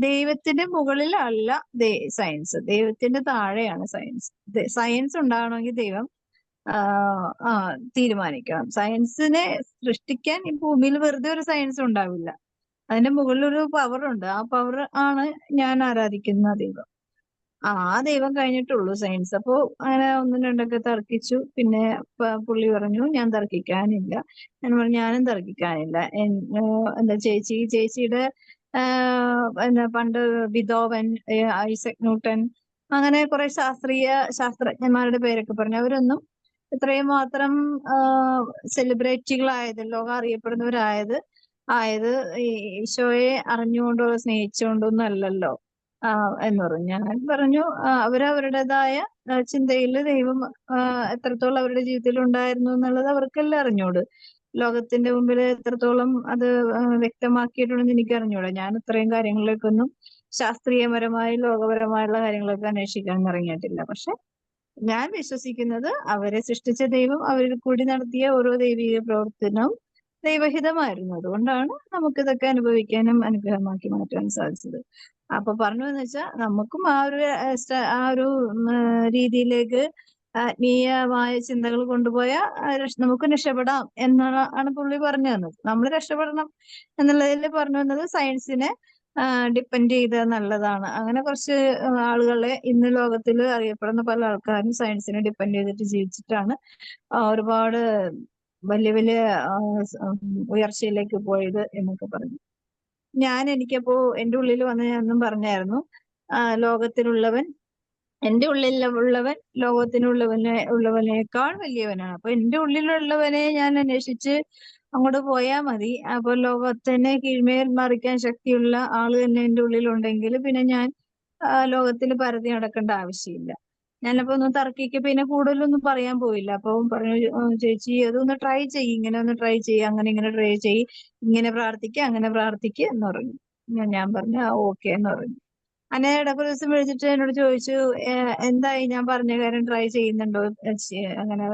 [SPEAKER 1] ദൈവത്തിന്റെ മുകളിലല്ല സയൻസ്, ദൈവത്തിന്റെ താഴെയാണ് സയൻസ്. സയൻസ് ഉണ്ടാവണമെങ്കിൽ ദൈവം തീരുമാനിക്കണം. സയൻസിനെ സൃഷ്ടിക്കാൻ ഈ ഭൂമിയിൽ വെറുതെ ഒരു സയൻസ് ഉണ്ടാവില്ല. അതിന്റെ മുകളിലൊരു പവർ ഉണ്ട്. ആ പവർ ആണ് ഞാൻ ആരാധിക്കുന്ന ദൈവം. ആ ദൈവം കഴിഞ്ഞിട്ടുള്ളൂ സയൻസ്. അപ്പോ അങ്ങനെ ഒന്നും രണ്ടൊക്കെ തർക്കിച്ചു. പിന്നെ പുള്ളി പറഞ്ഞു ഞാൻ തർക്കിക്കാനില്ല. ഞാൻ പറഞ്ഞു ഞാനും തർക്കിക്കാനില്ല. എന്താ ചേച്ചിയുടെ എന്താ പണ്ട് ബിതോവൻ, ഐസക് ന്യൂട്ടൻ, അങ്ങനെ കുറെ ശാസ്ത്രജ്ഞന്മാരുടെ പേരൊക്കെ പറഞ്ഞു. അവരൊന്നും ഇത്രയും മാത്രം സെലിബ്രിറ്റികളായത്, ലോകം അറിയപ്പെടുന്നവരായത് ഈശോയെ അറിഞ്ഞുകൊണ്ടോ സ്നേഹിച്ചുകൊണ്ടൊന്നും അല്ലല്ലോ എന്ന് പറഞ്ഞു. ഞാൻ പറഞ്ഞു അവരവരുടേതായ ചിന്തയിൽ ദൈവം എത്രത്തോളം അവരുടെ ജീവിതത്തിൽ ഉണ്ടായിരുന്നു എന്നുള്ളത് അവർക്കെല്ലാം അറിഞ്ഞൂട്. ലോകത്തിന്റെ മുമ്പിൽ എത്രത്തോളം അത് വ്യക്തമാക്കിയിട്ടുണ്ടെന്ന് എനിക്ക് അറിഞ്ഞൂടാ. ഞാൻ ഇത്രയും കാര്യങ്ങളിലേക്കൊന്നും ശാസ്ത്രീയപരമായി ലോകപരമായുള്ള കാര്യങ്ങളൊക്കെ അന്വേഷിക്കാൻ ഇറങ്ങിയിട്ടില്ല. പക്ഷെ ഞാൻ വിശ്വസിക്കുന്നത് അവരെ സൃഷ്ടിച്ച ദൈവം അവരിൽ കൂടി നടത്തിയ ഓരോ ദൈവിക പ്രവർത്തനവും ദൈവഹിതമായിരുന്നു. അതുകൊണ്ടാണ് നമുക്കിതൊക്കെ അനുഭവിക്കാനും അനുഗ്രഹമാക്കി മാറ്റാൻ സാധിച്ചത്. അപ്പൊ പറഞ്ഞു എന്ന് വെച്ചാൽ നമുക്കും ആ ഒരു രീതിയിലേക്ക് ആത്മീയമായ ചിന്തകൾ കൊണ്ടുപോയാൽ നമുക്ക് രക്ഷപ്പെടാം എന്നാണ് പുള്ളി പറഞ്ഞു തന്നത്. നമ്മൾ രക്ഷപ്പെടണം എന്നുള്ളതിൽ പറഞ്ഞു വന്നത് സയൻസിനെ ഡിപ്പെൻഡ് ചെയ്ത് നല്ലതാണ്. അങ്ങനെ കുറച്ച് ആളുകളെ ഇന്ന് ലോകത്തിൽ അറിയപ്പെടുന്ന പല ആൾക്കാരും സയൻസിനെ ഡിപ്പെൻഡ് ചെയ്തിട്ട് ജീവിച്ചിട്ടാണ് ഒരുപാട് വലിയ വലിയ ഉയർച്ചയിലേക്ക് പോയത് എന്നൊക്കെ പറഞ്ഞു. എനിക്കപ്പോ എന്റെ ഉള്ളിൽ വന്ന് ഞാനൊന്നും പറഞ്ഞായിരുന്നു, ലോകത്തിലുള്ളവൻ എന്റെ ഉള്ളിലുള്ളവൻ ഉള്ളവനേക്കാൾ വലിയവനാണ്. അപ്പൊ എന്റെ ഉള്ളിലുള്ളവനെ ഞാൻ അന്വേഷിച്ച് അങ്ങോട്ട് പോയാൽ മതി. അപ്പൊ ലോകത്തിനെ കീഴ്മേൽ മറിക്കാൻ ശക്തിയുള്ള ആള് തന്നെ എന്റെ ഉള്ളിലുണ്ടെങ്കിൽ പിന്നെ ഞാൻ ലോകത്തിൽ പരതി നടക്കേണ്ട ആവശ്യമില്ല. ഞാനപ്പോ ഒന്ന് തർക്കിക്ക് പിന്നെ കൂടുതലൊന്നും പറയാൻ പോയില്ല. അപ്പൊ പറഞ്ഞു ചേച്ചി അതൊന്ന് ട്രൈ ചെയ്യ്, ഇങ്ങനെ ഒന്ന് ട്രൈ ചെയ്യ്, അങ്ങനെ ഇങ്ങനെ ട്രൈ ചെയ്യ്, ഇങ്ങനെ പ്രാർത്ഥിക്കുക അങ്ങനെ പ്രാർത്ഥിക്കുക എന്ന് പറഞ്ഞു. ഞാൻ പറഞ്ഞു ഓക്കെ എന്ന് പറഞ്ഞു. അങ്ങനെ ഇടയ്ക്ക് ഒരു ദിവസം വിളിച്ചിട്ട് എന്നോട് ചോദിച്ചു എന്തായി ഞാൻ പറഞ്ഞ കാര്യം ട്രൈ ചെയ്യുന്നുണ്ടോ, അങ്ങനെ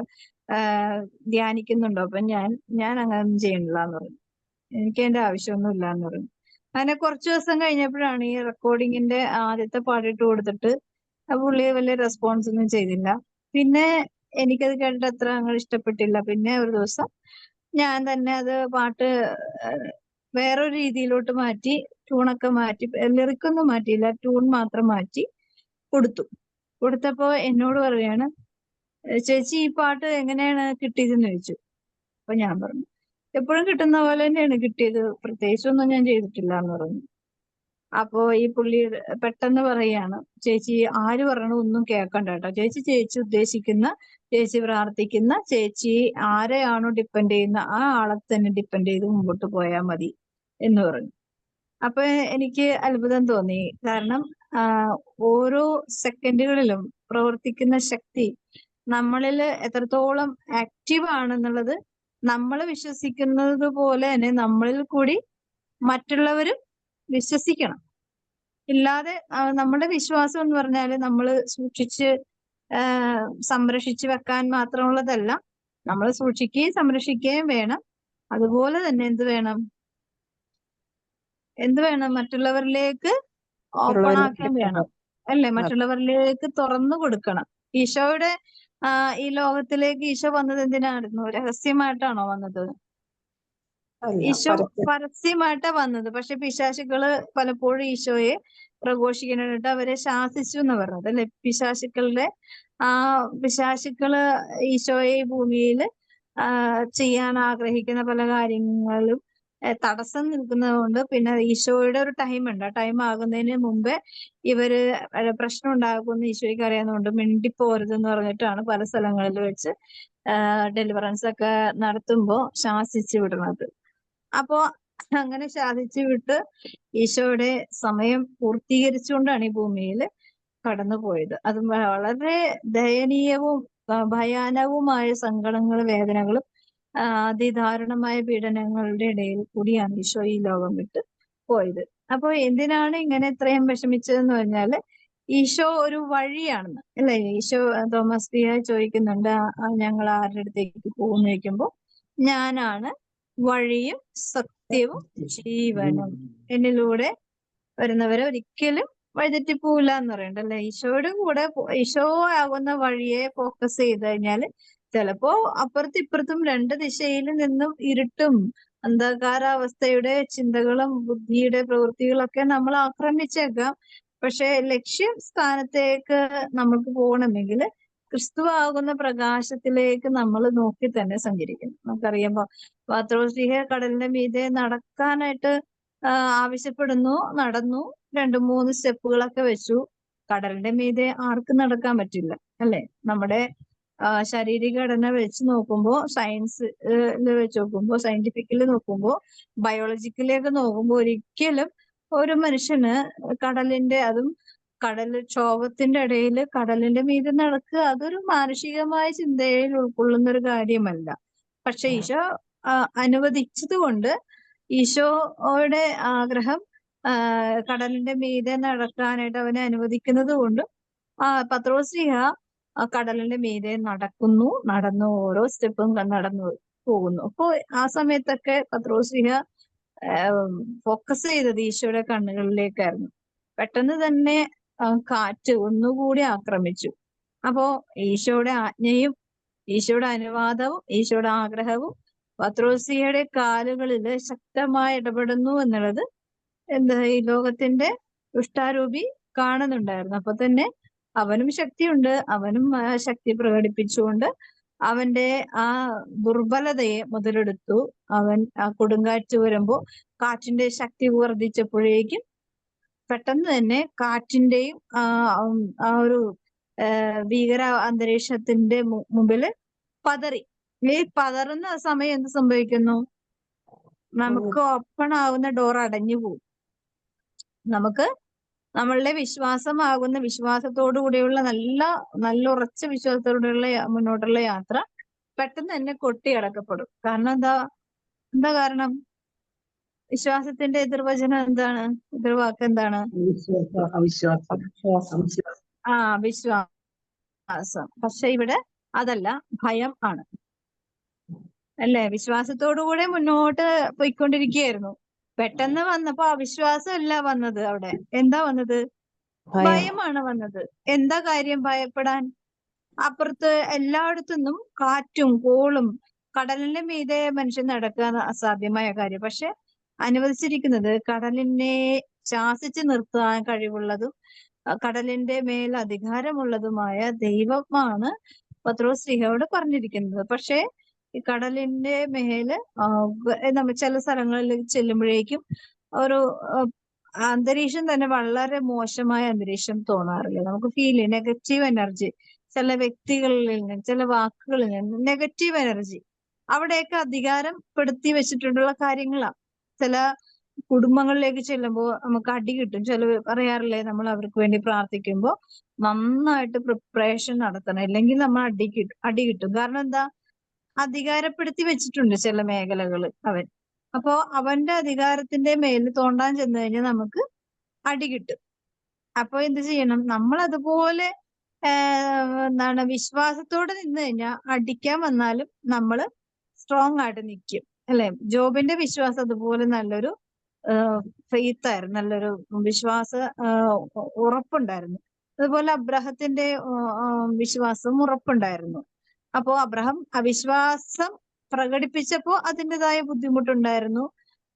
[SPEAKER 1] ധ്യാനിക്കുന്നുണ്ടോ? അപ്പൊ ഞാൻ അങ്ങനെ ഒന്നും ചെയ്യണില്ല എന്ന് പറഞ്ഞു. എനിക്ക് അതിന്റെ ആവശ്യമൊന്നും ഇല്ല എന്ന് പറഞ്ഞു. അങ്ങനെ കുറച്ചു ദിവസം കഴിഞ്ഞപ്പോഴാണ് ഈ റെക്കോർഡിങ്ങിന്റെ ആദ്യത്തെ പാടിട്ട് കൊടുത്തിട്ട് പുള്ളി വലിയ റെസ്പോൺസ് ഒന്നും ചെയ്തില്ല. പിന്നെ എനിക്കത് കേട്ടിട്ട് അത്ര അങ്ങ് ഇഷ്ടപ്പെട്ടില്ല. പിന്നെ ഒരു ദിവസം ഞാൻ തന്നെ അത് പാട്ട് വേറൊരു രീതിയിലോട്ട് മാറ്റി, ട്യൂണൊക്കെ മാറ്റി, ലിറിക്കൊന്നും മാറ്റിയില്ല, ട്യൂൺ മാത്രം മാറ്റി കൊടുത്തപ്പോ എന്നോട് പറയാണ്, ചേച്ചി ഈ പാട്ട് എങ്ങനെയാണ് കിട്ടിയതെന്ന് ചോദിച്ചു. അപ്പൊ ഞാൻ പറഞ്ഞു എപ്പോഴും കിട്ടുന്ന പോലെ തന്നെയാണ് കിട്ടിയത്, പ്രത്യേകിച്ചൊന്നും ഞാൻ ചെയ്തിട്ടില്ല എന്ന് പറഞ്ഞു. അപ്പോ ഈ പുള്ളി പെട്ടെന്ന് പറയാണ്, ചേച്ചി ആര് പറയണോ ഒന്നും കേൾക്കണ്ട കേട്ടോ, ചേച്ചി ഉദ്ദേശിക്കുന്ന, ചേച്ചി പ്രാർത്ഥിക്കുന്ന, ചേച്ചി ആരെയാണോ ഡിപ്പെൻഡ് ചെയ്യുന്ന ആ ആളെ തന്നെ ഡിപ്പെൻഡ് ചെയ്ത് മുമ്പോട്ട് പോയാൽ മതി എന്ന് പറഞ്ഞു. അപ്പൊ എനിക്ക് അത്ഭുതം തോന്നി. കാരണം ഓരോ സെക്കൻഡുകളിലും പ്രവർത്തിക്കുന്ന ശക്തി നമ്മളിൽ എത്രത്തോളം ആക്റ്റീവ് ആണെന്നുള്ളത് നമ്മൾ വിശ്വസിക്കുന്നത് പോലെ തന്നെ നമ്മളിൽ കൂടി മറ്റുള്ളവരും വിശ്വസിക്കണം. ഇല്ലാതെ നമ്മുടെ വിശ്വാസം എന്ന് പറഞ്ഞാല് നമ്മൾ സൂക്ഷിച്ച് സംരക്ഷിച്ച് വെക്കാൻ മാത്രമുള്ളതല്ല. നമ്മൾ സൂക്ഷിക്കുകയും സംരക്ഷിക്കുകയും വേണം. അതുപോലെ തന്നെ എന്ത് വേണം? മറ്റുള്ളവരിലേക്ക് ഓപ്പൺ ആക്കാൻ
[SPEAKER 2] മറ്റുള്ളവരിലേക്ക്
[SPEAKER 1] വേണം, അല്ലെ? മറ്റുള്ളവരിലേക്ക് തുറന്നു കൊടുക്കണം. ഈശോയുടെ ഈ ലോകത്തിലേക്ക് ഈശോ വന്നത് എന്തിനായിരുന്നു? രഹസ്യമായിട്ടാണോ വന്നത്?
[SPEAKER 2] അല്ല,
[SPEAKER 1] ഈശോ
[SPEAKER 2] പരസ്യം.
[SPEAKER 1] പരസ്യമായിട്ടാ വന്നത്. പക്ഷെ പിശാചുക്കള് പലപ്പോഴും ഈശോയെ പ്രഘോഷിക്കാനായിട്ട് അവരെ ശാസിച്ചു എന്ന് പറഞ്ഞത്, അല്ലെ? പിശാചുക്കള് ഈശോയെ ഈ ഭൂമിയിൽ ചെയ്യാൻ ആഗ്രഹിക്കുന്ന പല കാര്യങ്ങളും തടസ്സം നിൽക്കുന്നത് കൊണ്ട്, പിന്നെ ഈശോയുടെ ഒരു ടൈം ഉണ്ട്. ആ ടൈം ആകുന്നതിന് മുമ്പേ ഇവര് പ്രശ്നം ഉണ്ടാക്കുമെന്ന് ഈശോയ്ക്ക് അറിയാവുന്നതുകൊണ്ട് മിണ്ടിപ്പോരുതെന്ന് പറഞ്ഞിട്ടാണ് പല സ്ഥലങ്ങളിൽ വെച്ച് ഡെലിവറൻസ് ഒക്കെ നടത്തുമ്പോ ശാസിച്ചു വിടുന്നത്. അപ്പോ അങ്ങനെ ശാസിച്ചു വിട്ട് ഈശോയുടെ സമയം പൂർത്തീകരിച്ചുകൊണ്ടാണ് ഈ ഭൂമിയിൽ കടന്നുപോയത്. അത് വളരെ ദയനീയവും ഭയാനകവുമായ സങ്കടങ്ങളും വേദനകളും അതിദാരുണമായ പീഡനങ്ങളുടെ ഇടയിൽ കൂടിയാണ് ഈശോ ഈ ലോകം വിട്ട് പോയത്. അപ്പൊ എന്തിനാണ് ഇങ്ങനെ ഇത്രയും വിഷമിച്ചതെന്ന് പറഞ്ഞാല് ഈശോ ഒരു വഴിയാണെന്ന്, അല്ലെ? ഈശോ തോമസ് ലീഹ ചോദിക്കുന്നുണ്ട്, ഞങ്ങൾ ആരുടെ അടുത്തേക്ക് പോകുന്നു ചോദിക്കുമ്പോ, ഞാനാണ് വഴിയും സത്യവും ജീവനും, എന്നിലൂടെ വരുന്നവരെ ഒരിക്കലും വഴിതെറ്റിപ്പോവില്ല എന്ന് പറയുന്നുണ്ട്, അല്ലെ? ഈശോയുടെ കൂടെ ഈശോ ആകുന്ന വഴിയെ ഫോക്കസ് ചെയ്ത് കഴിഞ്ഞാല് ചിലപ്പോ അപ്പുറത്തും ഇപ്പുറത്തും രണ്ട് ദിശയിൽ നിന്നും ഇരുട്ടും അന്ധകാരാവസ്ഥയുടെ ചിന്തകളും ബുദ്ധിയുടെ പ്രവൃത്തികളൊക്കെ നമ്മൾ ആക്രമിച്ചേക്കാം. പക്ഷെ ലക്ഷ്യസ്ഥാനത്തേക്ക് നമുക്ക് പോകണമെങ്കിൽ ക്രിസ്തുവാകുന്ന പ്രകാശത്തിലേക്ക് നമ്മൾ നോക്കി തന്നെ സഞ്ചരിക്കണം. നമുക്കറിയാമോ, പത്രോസ് കടലിന്റെ മീതെ നടക്കാനായിട്ട് ആവശ്യപ്പെടുന്നു, നടന്നു, 2-3 സ്റ്റെപ്പുകളൊക്കെ വെച്ചു. കടലിന്റെ മീതെ ആർക്കും നടക്കാൻ പറ്റില്ല, അല്ലെ? നമ്മുടെ ശാരീരിക ഘടന വെച്ച് നോക്കുമ്പോ, വെച്ച് നോക്കുമ്പോ, സയന്റിഫിക്കലി നോക്കുമ്പോ, ബയോളജിക്കലിയൊക്കെ നോക്കുമ്പോ ഒരിക്കലും ഒരു മനുഷ്യന് കടലിന്റെ, അതും ക്ഷോഭത്തിന്റെ ഇടയിൽ കടലിന്റെ മീതെ നടക്കുക, അതൊരു മാനുഷികമായ ചിന്തയിൽ ഉൾക്കൊള്ളുന്ന ഒരു കാര്യമല്ല. പക്ഷെ ഈശോ അനുവദിച്ചത് കൊണ്ട്, ഈശോയുടെ ആഗ്രഹം കടലിന്റെ മീതെ നടക്കാനായിട്ട് അവനെ അനുവദിക്കുന്നത് കൊണ്ടും പത്രോസ് കടലിന്റെ മീതെ നടന്നു ഓരോ സ്റ്റെപ്പും നടന്നു പോകുന്നു. അപ്പോ ആ സമയത്തൊക്കെ പത്രോസ് ഫോക്കസ് ചെയ്തത് ഈശോയുടെ കണ്ണുകളിലേക്കായിരുന്നു. പെട്ടെന്ന് തന്നെ കാറ്റ് ഒന്നുകൂടി ആക്രമിച്ചു. അപ്പോ ഈശോയുടെ ആജ്ഞയും ഈശോയുടെ അനുവാദവും ഈശോയുടെ ആഗ്രഹവും പത്രോസിയുടെ കാലുകളിൽ ശക്തമായി ഇടപെടുന്നു എന്നുള്ളത് ഈ ലോകത്തിന്റെ ദുഷ്ടാരൂപി കാണുന്നുണ്ടായിരുന്നു. അപ്പൊ തന്നെ അവനും ശക്തിയുണ്ട്, അവനും ശക്തി പ്രകടിപ്പിച്ചുകൊണ്ട് അവന്റെ ആ ദുർബലതയെ മുതലെടുത്തു. അവൻ ആ കൊടുങ്കാറ്റ് വരുമ്പോ കാറ്റിന്റെ ശക്തി വർദ്ധിച്ചപ്പോഴേക്കും പെട്ടെന്ന് തന്നെ കാറ്റിന്റെയും ആ ഒരു ഭീകര അന്തരീക്ഷത്തിന്റെ മുമ്പില് പതറി. ഈ പതറുന്ന സമയം എന്ത് സംഭവിക്കുന്നു? നമുക്ക് ഓപ്പൺ ആവുന്ന ഡോർ അടഞ്ഞു പോകും. നമുക്ക് നമ്മളുടെ വിശ്വാസത്തോടു കൂടിയുള്ള നല്ല ഉറച്ച വിശ്വാസത്തോടെയുള്ള മുന്നോട്ടുള്ള യാത്ര പെട്ടെന്ന് തന്നെ കൊട്ടിയടക്കപ്പെടും. കാരണം എന്താ കാരണം? വിശ്വാസത്തിന്റെ എതിർവചനം എന്താണ്? എതിർവാക്ക് എന്താണ്? വിശ്വാസം. പക്ഷെ ഇവിടെ അതല്ല, ഭയം ആണ്, അല്ലേ? വിശ്വാസത്തോടുകൂടെ മുന്നോട്ട് പോയിക്കൊണ്ടിരിക്കുകയായിരുന്നു. പെട്ടെന്ന് വന്നപ്പോ അവിശ്വാസമല്ല വന്നത്, അവിടെ എന്താ വന്നത്? ഭയമാണ് വന്നത്. എന്താ കാര്യം ഭയപ്പെടാൻ? അപ്പുറത്ത് എല്ലായിടത്തുനിന്നും കാറ്റും കോളും, കടലിന്റെ മീതെ മനുഷ്യൻ നടക്കുക അസാധ്യമായ കാര്യം. പക്ഷെ അനുവദിച്ചിരിക്കുന്നത് കടലിനെ ശാസിച്ചു നിർത്താൻ കഴിവുള്ളതും കടലിന്റെ മേൽ അധികാരമുള്ളതുമായ ദൈവമാണ് പത്രോസ് ലീഹയോട് പറഞ്ഞിരിക്കുന്നത്. പക്ഷെ ഈ കടലിന്റെ മേല് നമ്മൾ ചില സ്ഥലങ്ങളിൽ ചെല്ലുമ്പോഴേക്കും ഒരു അന്തരീക്ഷം തന്നെ വളരെ മോശമായ അന്തരീക്ഷം തോന്നാറില്ല. നമുക്ക് ഫീൽ ചെയ്യും, നെഗറ്റീവ് എനർജി, ചില വ്യക്തികളിൽ നിന്ന്, ചില വാക്കുകളിൽ നിന്ന് നെഗറ്റീവ് എനർജി അവിടെയൊക്കെ അധികാരപ്പെടുത്തി വെച്ചിട്ടുള്ള കാര്യങ്ങളാണ്. ചില കുടുംബങ്ങളിലേക്ക് ചെല്ലുമ്പോൾ നമുക്ക് അടി കിട്ടും. ചില പറയാറില്ലേ, നമ്മൾ അവർക്ക് വേണ്ടി പ്രാർത്ഥിക്കുമ്പോൾ നന്നായിട്ട് പ്രിപ്പറേഷൻ നടത്തണം, അല്ലെങ്കിൽ നമ്മൾ അടി കിട്ടും. കാരണം എന്താ? അധികാരപ്പെടുത്തി വെച്ചിട്ടുണ്ട് ചില മേഖലകൾ അവൻ. അപ്പോ അവന്റെ അധികാരത്തിന്റെ മേലിൽ തോണ്ടാൻ ചെന്ന് കഴിഞ്ഞാൽ നമുക്ക് അടി കിട്ടും. അപ്പൊ എന്ത് ചെയ്യണം? നമ്മൾ അതുപോലെ വിശ്വാസത്തോടെ നിന്ന് കഴിഞ്ഞാൽ അടിക്കാൻ വന്നാലും നമ്മള് സ്ട്രോങ് ആയിട്ട് നിൽക്കും, അല്ലെ? ജോബിന്റെ വിശ്വാസം അതുപോലെ നല്ലൊരു ഫെയ്ത്ത് ആയിരുന്നു, നല്ലൊരു വിശ്വാസ ഉറപ്പുണ്ടായിരുന്നു. അതുപോലെ അബ്രഹത്തിന്റെ വിശ്വാസവും ഉറപ്പുണ്ടായിരുന്നു. അപ്പോ അബ്രഹാം അവിശ്വാസം പ്രകടിപ്പിച്ചപ്പോ അതിൻ്റെതായ ബുദ്ധിമുട്ടുണ്ടായിരുന്നു.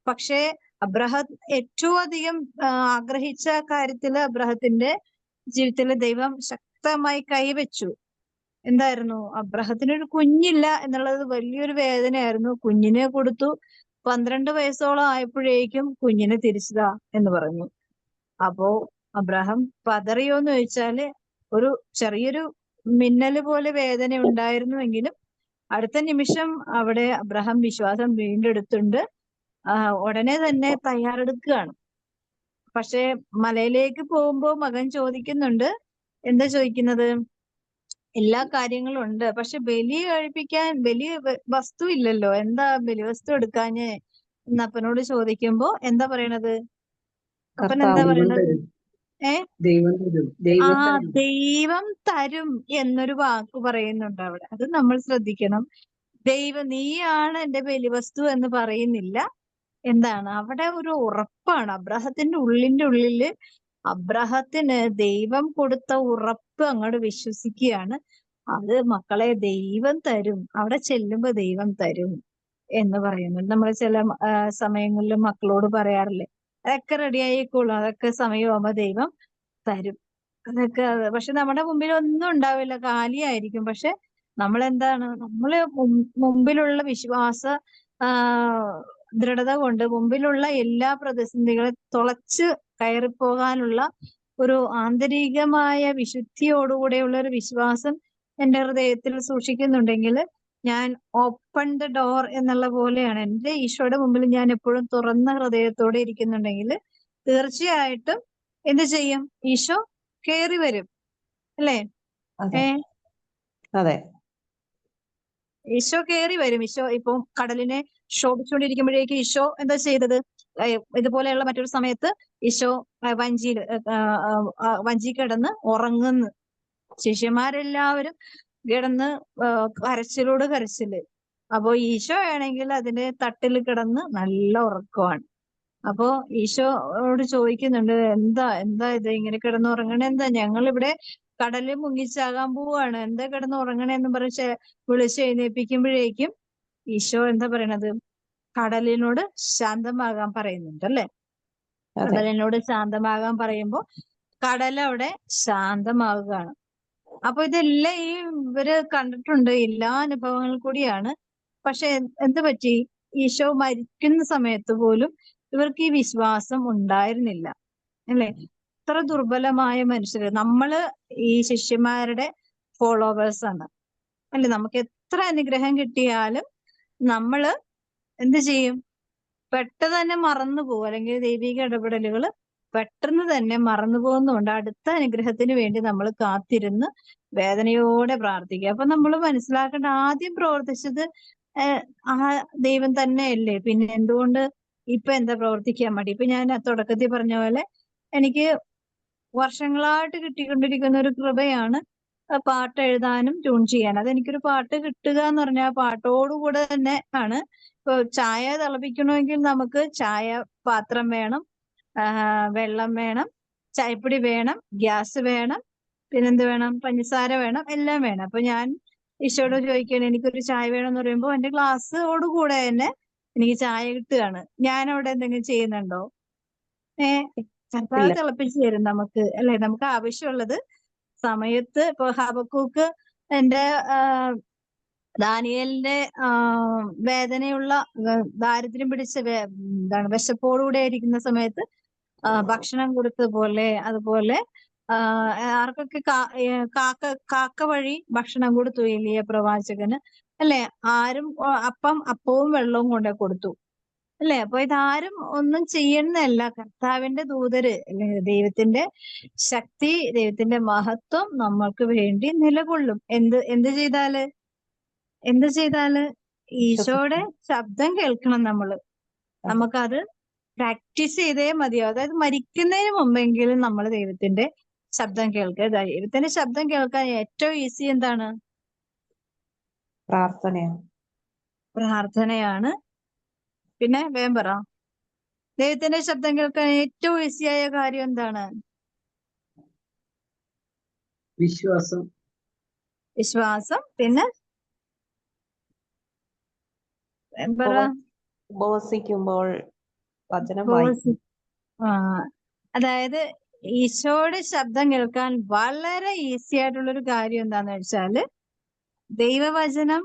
[SPEAKER 1] പക്ഷേ അബ്രഹാം ഏറ്റവും അധികം ആഗ്രഹിച്ച കാര്യത്തില് അബ്രഹത്തിന്റെ ജീവിതത്തിൽ ദൈവം ശക്തമായി കൈവച്ചു. എന്തായിരുന്നു? അബ്രഹത്തിനൊരു കുഞ്ഞില്ല എന്നുള്ളത് വലിയൊരു വേദനയായിരുന്നു. കുഞ്ഞിനെ കൊടുത്തു. 12 വയസ്സോളം ആയപ്പോഴേക്കും കുഞ്ഞിനെ തിരിച്ചതാ എന്ന് പറഞ്ഞു. അപ്പോ അബ്രഹാം പതറിയോന്ന് ചോദിച്ചാല് ഒരു ചെറിയൊരു മിന്നല് പോലെ വേദന ഉണ്ടായിരുന്നുവെങ്കിലും അടുത്ത നിമിഷം അവിടെ അബ്രഹാം വിശ്വാസം വീണ്ടെടുത്തുണ്ട്. ഉടനെ തന്നെ തയ്യാറെടുക്കുകയാണ്. പക്ഷെ മലയിലേക്ക് പോകുമ്പോ മകൻ ചോദിക്കുന്നുണ്ട്. എന്താ ചോദിക്കുന്നത്? എല്ലാ കാര്യങ്ങളും ഉണ്ട്, പക്ഷെ ബലി കഴിപ്പിക്കാൻ ബലി വസ്തു ഇല്ലല്ലോ, എന്താ ബലി വസ്തു എടുക്കാഞ്ഞ് എന്നപ്പനോട് ചോദിക്കുമ്പോ എന്താ പറയണത്? അപ്പൻ എന്താ പറയണത്? ദൈവം തരും എന്നൊരു വാക്ക് പറയുന്നുണ്ട് അവിടെ. അത് നമ്മൾ ശ്രദ്ധിക്കണം. നീയാണ് എന്റെ ബലിവസ്തു എന്ന് പറയുന്നില്ല. എന്താണ് അവിടെ ഒരു ഉറപ്പാണ്. അബ്രഹത്തിന്റെ ഉള്ളില് അബ്രഹത്തിന് ദൈവം കൊടുത്ത ഉറപ്പ് അങ്ങോട്ട് വിശ്വസിക്കുകയാണ്. അത് മക്കളെ ദൈവം തരും, അവിടെ ചെല്ലുമ്പോ ദൈവം തരും എന്ന് പറയുന്നുണ്ട്. നമ്മൾ ചില സമയങ്ങളിൽ മക്കളോട് പറയാറില്ലേ, അതൊക്കെ റെഡി ആയിക്കോളും, അതൊക്കെ സമയമാകുമ്പോ ദൈവം തരും അതൊക്കെ. പക്ഷെ നമ്മുടെ മുമ്പിൽ ഒന്നും ഉണ്ടാവില്ല, കാലിയായിരിക്കും. പക്ഷെ നമ്മൾ എന്താണ്, നമ്മള് മുമ്പിലുള്ള വിശ്വാസ ദൃഢത കൊണ്ട് മുമ്പിലുള്ള എല്ലാ പ്രതിസന്ധികളെ തുളച്ച് കയറിപ്പോകാനുള്ള ഒരു ആന്തരികമായ വിശുദ്ധിയോടുകൂടെയുള്ള ഒരു വിശ്വാസം എന്റെ ഹൃദയത്തിൽ സൂക്ഷിക്കുന്നുണ്ടെങ്കിൽ ഞാൻ ഓപ്പൺ ദ ഡോർ എന്നുള്ള പോലെയാണ്. എന്റെ ഈശോയുടെ മുമ്പിൽ ഞാൻ എപ്പോഴും തുറന്ന ഹൃദയത്തോടെ ഇരിക്കുന്നുണ്ടെങ്കിൽ തീർച്ചയായിട്ടും എന്ത് ചെയ്യും? ഈശോ കേറി വരും, അല്ലേ?
[SPEAKER 2] അതെ,
[SPEAKER 1] ഈശോ കേറി വരും. ഈശോ ഇപ്പം കടലിനെ ശോഭിച്ചുകൊണ്ടിരിക്കുമ്പോഴേക്ക് ഈശോ എന്താ ചെയ്തത്? ഇതുപോലെയുള്ള മറ്റൊരു സമയത്ത് ഈശോ വഞ്ചി കിടന്ന് ഉറങ്ങുന്നു. ശിഷ്യന്മാരെല്ലാവരും കിടന്ന് കരച്ചിലോട് കരച്ചില്. അപ്പോ ഈശോ ആണെങ്കിൽ അതിന്റെ തട്ടിൽ കിടന്ന് നല്ല ഉറക്കമാണ്. അപ്പോ ഈശോയോട് ചോദിക്കുന്നുണ്ട്, എന്താ ഇത് ഇങ്ങനെ കിടന്ന് ഉറങ്ങണേ? എന്താ? ഞങ്ങൾ ഇവിടെ കടലിൽ മുങ്ങിച്ചാകാൻ പോവാണ്, എന്താ കിടന്ന് ഉറങ്ങണേന്ന് പറഞ്ഞ് വിളിച്ച് എഴുന്നേൽപ്പിക്കുമ്പോഴേക്കും ഈശോ എന്താ പറയണത്? കടലിനോട് ശാന്തമാകാൻ പറയുന്നുണ്ട്, അല്ലെ? കടലിനോട് ശാന്തമാകാൻ പറയുമ്പോ കടലവിടെ ശാന്തമാവുകയാണ്. അപ്പൊ ഇതെല്ലാം ഇവര് കണ്ടിട്ടുണ്ട്, എല്ലാ അനുഭവങ്ങൾ കൂടിയാണ്. പക്ഷെ എന്ത് പറ്റി? ഈശോ മരിക്കുന്ന സമയത്ത് പോലും ഇവർക്ക് ഈ വിശ്വാസം ഉണ്ടായിരുന്നില്ല, അല്ലെ? ഇത്ര ദുർബലമായ മനുഷ്യര്. നമ്മള് ഈ ശിഷ്യന്മാരുടെ ഫോളോവേഴ്സ് ആണ്, അല്ലെ? നമുക്ക് എത്ര അനുഗ്രഹം കിട്ടിയാലും നമ്മള് എന്ത് ചെയ്യും? പെട്ടെന്ന് തന്നെ മറന്നു പോകും, അല്ലെങ്കിൽ ദൈവിക ഇടപെടലുകൾ പെട്ടെന്ന് തന്നെ മറന്നു പോകുന്നതുകൊണ്ട് അടുത്ത അനുഗ്രഹത്തിന് വേണ്ടി നമ്മൾ കാത്തിരുന്ന് വേദനയോടെ പ്രാർത്ഥിക്കുക. അപ്പൊ നമ്മൾ മനസ്സിലാക്കേണ്ട, ആദ്യം പ്രവർത്തിച്ചത് ആ ദൈവം തന്നെയല്ലേ, പിന്നെ എന്തുകൊണ്ട് ഇപ്പൊ എന്താ പ്രവർത്തിക്കാൻ മടി? ഇപ്പൊ ഞാൻ തുടക്കത്തിൽ പറഞ്ഞ പോലെ എനിക്ക് വർഷങ്ങളായിട്ട് കിട്ടിക്കൊണ്ടിരിക്കുന്ന ഒരു കൃപയാണ് പാട്ട് എഴുതാനും ട്യൂൺ ചെയ്യാനും. അതെനിക്കൊരു പാട്ട് കിട്ടുക എന്ന് പറഞ്ഞാൽ ആ പാട്ടോടുകൂടെ തന്നെ ആണ്. ഇപ്പൊ ചായ തിളപ്പിക്കണമെങ്കിൽ നമുക്ക് ചായ പാത്രം വേണം, വെള്ളം വേണം, ചായപ്പൊടി വേണം, ഗ്യാസ് വേണം, പിന്നെന്ത് വേണം? പഞ്ചസാര വേണം, എല്ലാം വേണം. അപ്പൊ ഞാൻ ഈശോയോട് ചോദിക്കുകയാണ്, എനിക്കൊരു ചായ വേണം എന്ന് പറയുമ്പോൾ എന്റെ ഗ്ലാസ്സോടുകൂടെ തന്നെ എനിക്ക് ചായ കിട്ടുകയാണ്. ഞാൻ അവിടെ എന്തെങ്കിലും ചെയ്യുന്നുണ്ടോ? കർത്താവ് തിളപ്പിച്ച് തരും നമുക്ക്, അല്ലെ? നമുക്ക് ആവശ്യമുള്ളത് സമയത്ത്. ഇപ്പൊ ഹബക്കൂക്ക് എന്റെ ദാനിയേലിന്റെ വേദനയുള്ള ദാരിദ്ര്യം പിടിച്ച വിശപ്പോടുകൂടെ ഇരിക്കുന്ന സമയത്ത് ഭക്ഷണം കൊടുത്തതുപോലെ, അതുപോലെ ആർക്കൊക്കെ കാക്ക വഴി ഭക്ഷണം കൊടുത്തു എലിയ പ്രവാചകന്, അല്ലെ? ആരും അപ്പവും വെള്ളവും കൊണ്ടേ കൊടുത്തു, അല്ലെ? അപ്പൊ ഇതാരും ഒന്നും ചെയ്യുന്നതല്ല, കർത്താവിന്റെ ദൂതര്, അല്ലെങ്കിൽ ദൈവത്തിന്റെ ശക്തി, ദൈവത്തിന്റെ മഹത്വം നമ്മൾക്ക് വേണ്ടി നിലകൊള്ളും. എന്ത് ചെയ്താല് ഈശോയുടെ ശബ്ദം കേൾക്കണം നമ്മള്. നമുക്കത് പ്രാക്ടീസ് ചെയ്തേ മതിയാവും. അതായത് മരിക്കുന്നതിന് മുമ്പെങ്കിലും നമ്മൾ ദൈവത്തിന്റെ ശബ്ദം കേൾക്കുക. ദൈവത്തിന്റെ ശബ്ദം കേൾക്കാൻ ഏറ്റവും ഈസി എന്താണ്? പ്രാർത്ഥനയാണ്. പിന്നെ വേഗം പറ. ദൈവത്തിന്റെ ശബ്ദം കേൾക്കാൻ ഏറ്റവും ഈസിയായ കാര്യം എന്താണ്?
[SPEAKER 2] വിശ്വാസം.
[SPEAKER 1] വിശ്വാസം. പിന്നെ പറ.
[SPEAKER 3] ഉപവസിക്കുമ്പോൾ വചനം
[SPEAKER 1] ഉപവസി
[SPEAKER 3] വായിക്കും.
[SPEAKER 1] ആ അതായത് ഈശോയുടെ ശബ്ദം കേൾക്കാൻ വളരെ ഈസി ആയിട്ടുള്ളൊരു കാര്യം എന്താന്ന് വെച്ചാല് ദൈവവചനം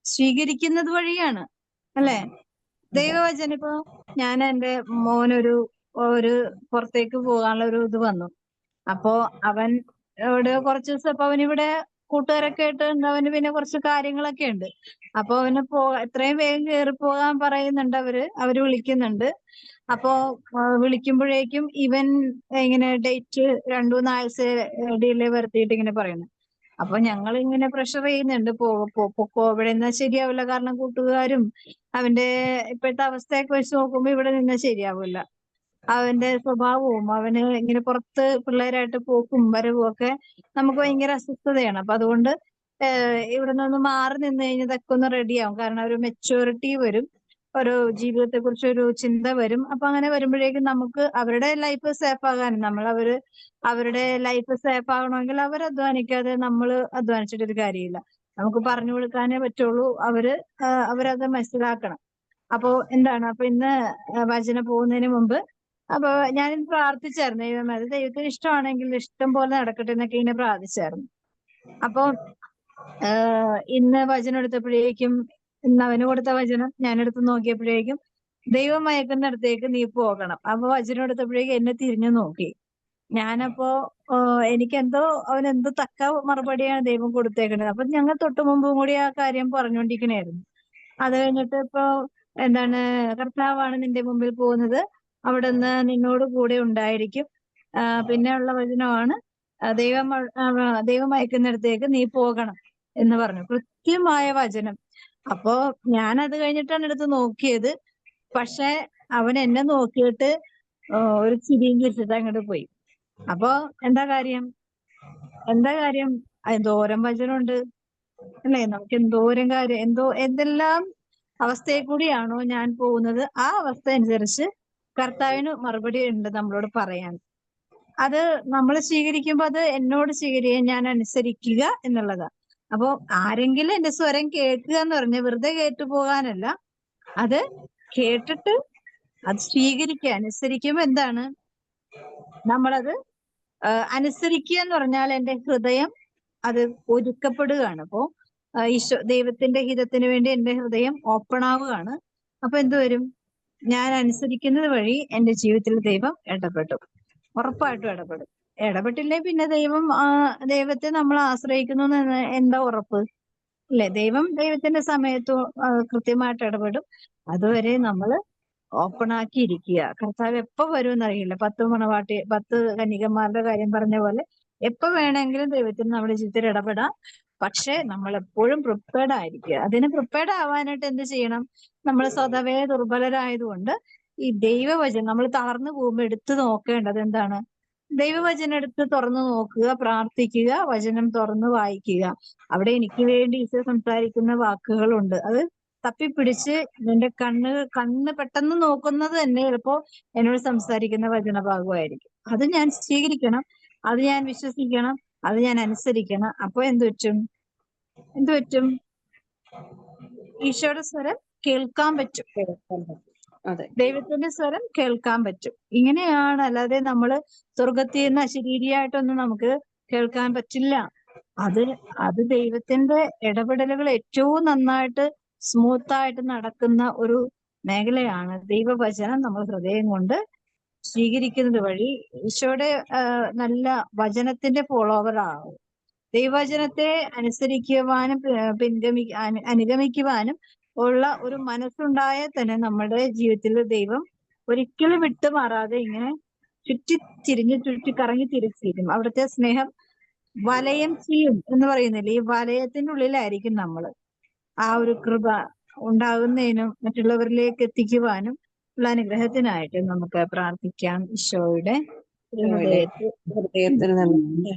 [SPEAKER 1] സ്വീകരിക്കുന്നത് വഴിയാണ്, അല്ലെ? ദൈവവചനം ഇപ്പൊ ഞാൻ എന്റെ മോനൊരു ഒരു പുറത്തേക്ക് പോകാനുള്ള ഒരു ഇത് വന്നു. അപ്പോ അവൻ ഇവിടെ കുറച്ച് ദിവസം അപ്പൊ അവനിവിടെ കൂട്ടുകാരൊക്കെ ആയിട്ട് അവന് പിന്നെ കുറച്ച് കാര്യങ്ങളൊക്കെ ഉണ്ട്. അപ്പൊ അവന് എത്രയും വേഗം കയറി പോകാൻ പറയുന്നുണ്ട്, അവര് വിളിക്കുന്നുണ്ട്. അപ്പോ വിളിക്കുമ്പോഴേക്കും ഇവൻ ഇങ്ങനെ ഡേറ്റ് 2-3 ആഴ്ച ഡിലേ വരുത്തിയിട്ട് ഇങ്ങനെ പറയുന്നു. അപ്പൊ ഞങ്ങൾ ഇങ്ങനെ പ്രഷർ ചെയ്യുന്നുണ്ട്, പൊക്കോ, ഇവിടെ നിന്നാൽ ശരിയാവില്ല, കാരണം കൂട്ടുകാരും അവന്റെ ഇപ്പോഴത്തെ അവസ്ഥയൊക്കെ വെച്ച് നോക്കുമ്പോ ഇവിടെ നിന്നാൽ ശരിയാവില്ല. അവന്റെ സ്വഭാവവും അവന് ഇങ്ങനെ പുറത്ത് പിള്ളേരായിട്ട് പോക്കും വരവും ഒക്കെ നമുക്ക് ഭയങ്കര അസ്വസ്ഥതയാണ്. അപ്പൊ അതുകൊണ്ട് ഇവിടെ നിന്ന് മാറി നിന്ന് കഴിഞ്ഞാൽ ഇതൊക്കെ ഒന്ന് റെഡിയാവും, കാരണം ഒരു മെച്യൂരിറ്റി വരും, ഒരു ജീവിതത്തെ കുറിച്ച് ഒരു ചിന്ത വരും. അപ്പൊ അങ്ങനെ വരുമ്പോഴേക്കും നമുക്ക് അവരുടെ ലൈഫ് സേഫ് ആകാനും അവരുടെ ലൈഫ് സേഫ് ആകണമെങ്കിൽ അവർ അധ്വാനിക്കാതെ നമ്മൾ അധ്വാനിച്ചിട്ടൊരു കാര്യമില്ല. നമുക്ക് പറഞ്ഞു കൊടുക്കാനേ പറ്റുള്ളൂ. അവരത് മനസ്സിലാക്കണം. അപ്പൊ എന്താണ്, അപ്പൊ ഇന്ന് വചനം പോകുന്നതിന് മുമ്പ് അപ്പൊ ഞാൻ പ്രാർത്ഥിച്ചായിരുന്നു, ദൈവമേ അത് ദൈവത്തിന് ഇഷ്ടമാണെങ്കിൽ ഇഷ്ടം പോലെ നടക്കട്ടെ എന്നൊക്കെ ഇങ്ങനെ പ്രാർത്ഥിച്ചായിരുന്നു. അപ്പൊ ഇന്ന് വചനം എടുത്തപ്പോഴേക്കും, ഇന്ന് അവന് കൊടുത്ത വചനം ഞാൻ എടുത്ത് നോക്കിയപ്പോഴേക്കും ദൈവം മയക്കുന്നിടത്തേക്ക് നീ പോകണം. അപ്പൊ വചനം എടുത്തപ്പോഴേക്കും എന്നെ തിരിഞ്ഞു നോക്കി. ഞാനപ്പോ എനിക്കെന്തോ അവനെന്തോ തക്ക മറുപടിയാണ് ദൈവം കൊടുത്തേക്കുന്നത്. അപ്പൊ ഞങ്ങൾ തൊട്ടു മുമ്പും കൂടി ആ കാര്യം പറഞ്ഞുകൊണ്ടിരിക്കണായിരുന്നു. അത് കഴിഞ്ഞിട്ട് ഇപ്പൊ എന്താണ്, കർത്താവാണ് നിന്റെ മുമ്പിൽ പോകുന്നത്, അവിടുന്ന് നിന്നോട് കൂടെ ഉണ്ടായിരിക്കും. പിന്നെ ഉള്ള വചനമാണ് ദൈവം അയക്കുന്നിടത്തേക്ക് നീ പോകണം എന്ന് പറഞ്ഞു. കൃത്യമായ വചനം. അപ്പോ ഞാൻ അത് കഴിഞ്ഞിട്ടാണ് എടുത്ത് നോക്കിയത്. പക്ഷെ അവൻ എന്നെ നോക്കിയിട്ട് ഒരു ചിരിയും ചിരിച്ചിട്ട് അങ്ങോട്ട് പോയി. അപ്പൊ എന്താ കാര്യം? എന്തോരം വചനമുണ്ട്, അല്ലേ? നമുക്ക് എന്തോരം കാര്യം, എന്തെല്ലാം അവസ്ഥയെ കൂടിയാണോ ഞാൻ പോകുന്നത്, ആ അവസ്ഥ അനുസരിച്ച് കർത്താവിന് മറുപടി ഉണ്ട് നമ്മളോട് പറയാൻ. അത് നമ്മൾ സ്വീകരിക്കുമ്പോ അത് എന്നോട് സ്വീകരിക്കാൻ ഞാൻ അനുസരിക്കുക എന്നുള്ളതാ. അപ്പൊ ആരെങ്കിലും എന്റെ സ്വരം കേൾക്കുക എന്ന് പറഞ്ഞ വെറുതെ കേട്ടു പോകാനല്ല, അത് കേട്ടിട്ട് അത് സ്വീകരിക്കുക. അനുസരിക്കുമ്പോ എന്താണ്, നമ്മളത് അനുസരിക്കുക എന്ന് പറഞ്ഞാൽ എന്റെ ഹൃദയം അത് ഒരുക്കപ്പെടുകയാണ്. അപ്പോ ദൈവത്തിന്റെ ഹിതത്തിന് വേണ്ടി എന്റെ ഹൃദയം ഓപ്പൺ ആവുകയാണ്. അപ്പൊ എന്തുവരും, ഞാൻ അനുസരിക്കുന്നത് വഴി എന്റെ ജീവിതത്തിൽ ദൈവം ഇടപെടും, ഉറപ്പായിട്ടും ഇടപെടും. ഇടപെട്ടില്ലേ പിന്നെ ദൈവത്തെ നമ്മൾ ആശ്രയിക്കുന്നു എന്ന് എന്താ ഉറപ്പ്, അല്ലെ? ദൈവത്തിന്റെ സമയത്ത് കൃത്യമായിട്ട് ഇടപെടും. അതുവരെ നമ്മൾ ഓപ്പൺ ആക്കി ഇരിക്കുക. കർത്താവ് എപ്പോ വരും എന്നറിയില്ല. 10 കന്യകമാരുടെ കാര്യം പറഞ്ഞ പോലെ എപ്പോ വേണമെങ്കിലും ദൈവത്തിന് നമ്മുടെ ജീവിതത്തിൽ ഇടപെടാം. പക്ഷെ നമ്മൾ എപ്പോഴും പ്രിപ്പയർഡ് ആയിരിക്കുക. അതിന് പ്രിപ്പയർഡ് ആവാനായിട്ട് എന്ത് ചെയ്യണം? നമ്മൾ സ്വതവേ ദുർബലരായതുകൊണ്ട് ഈ ദൈവവചനം നമ്മൾ തളർന്നു പോകുമ്പോൾ എടുത്തു നോക്കേണ്ടത് എന്താണ്? ദൈവവചനം എടുത്ത് തുറന്നു നോക്കുക, പ്രാർത്ഥിക്കുക, വചനം തുറന്നു വായിക്കുക. അവിടെ എനിക്ക് വേണ്ടി ഈശോ സംസാരിക്കുന്ന വാക്കുകളുണ്ട്. അത് തപ്പിപ്പിടിച്ച് നിന്റെ കണ്ണ് പെട്ടെന്ന് നോക്കുന്നത് തന്നെ ചിലപ്പോ എന്നോട് സംസാരിക്കുന്ന വചനഭാഗമായിരിക്കും. അത് ഞാൻ സ്വീകരിക്കണം, അത് ഞാൻ വിശ്വസിക്കണം, അത് ഞാൻ അനുസരിക്കണം. അപ്പൊ എന്ത് പറ്റും? ഈശോയുടെ സ്വരം കേൾക്കാൻ പറ്റും,
[SPEAKER 3] അതെ,
[SPEAKER 1] ദൈവത്തിന്റെ സ്വരം കേൾക്കാൻ പറ്റും. ഇങ്ങനെയാണ്. അല്ലാതെ നമ്മള് സ്വർഗത്തിൽ നിന്ന് അശരീരിയായിട്ടൊന്നും നമുക്ക് കേൾക്കാൻ പറ്റില്ല. അത് ദൈവത്തിന്റെ ഇടപെടലുകൾ ഏറ്റവും നന്നായിട്ട് സ്മൂത്തായിട്ട് നടക്കുന്ന ഒരു മേഖലയാണ് ദൈവവചനം. നമ്മൾ ഹൃദയം കൊണ്ട് സ്വീകരിക്കുന്നത് വഴി ഈശോയുടെ നല്ല വചനത്തിന്റെ ഫോളോവർ ആവും. ദൈവവചനത്തെ അനുസരിക്കുവാനും അനുഗമിക്കുവാനും ഉള്ള ഒരു മനസ്സുണ്ടായാൽ തന്നെ നമ്മുടെ ജീവിതത്തിൽ ദൈവം ഒരിക്കലും വിട്ടുമാറാതെ ഇങ്ങനെ ചുറ്റിക്കറങ്ങി തിരിച്ചിരിക്കും. അവിടുത്തെ സ്നേഹം വലയം ചെയ്യും എന്ന് പറയുന്നില്ലേ, ഈ വലയത്തിന്റെ ഉള്ളിലായിരിക്കും നമ്മള്. ആ ഒരു കൃപ ഉണ്ടാകുന്നതിനും മറ്റുള്ളവരിലേക്ക് എത്തിക്കുവാനും ഉള്ള അനുഗ്രഹത്തിനായിട്ട് നമുക്ക് പ്രാർത്ഥിക്കാം. ഈശോയുടെ ഹൃദയത്തിൽ
[SPEAKER 3] ഹൃദയത്തിൽ നിന്ന്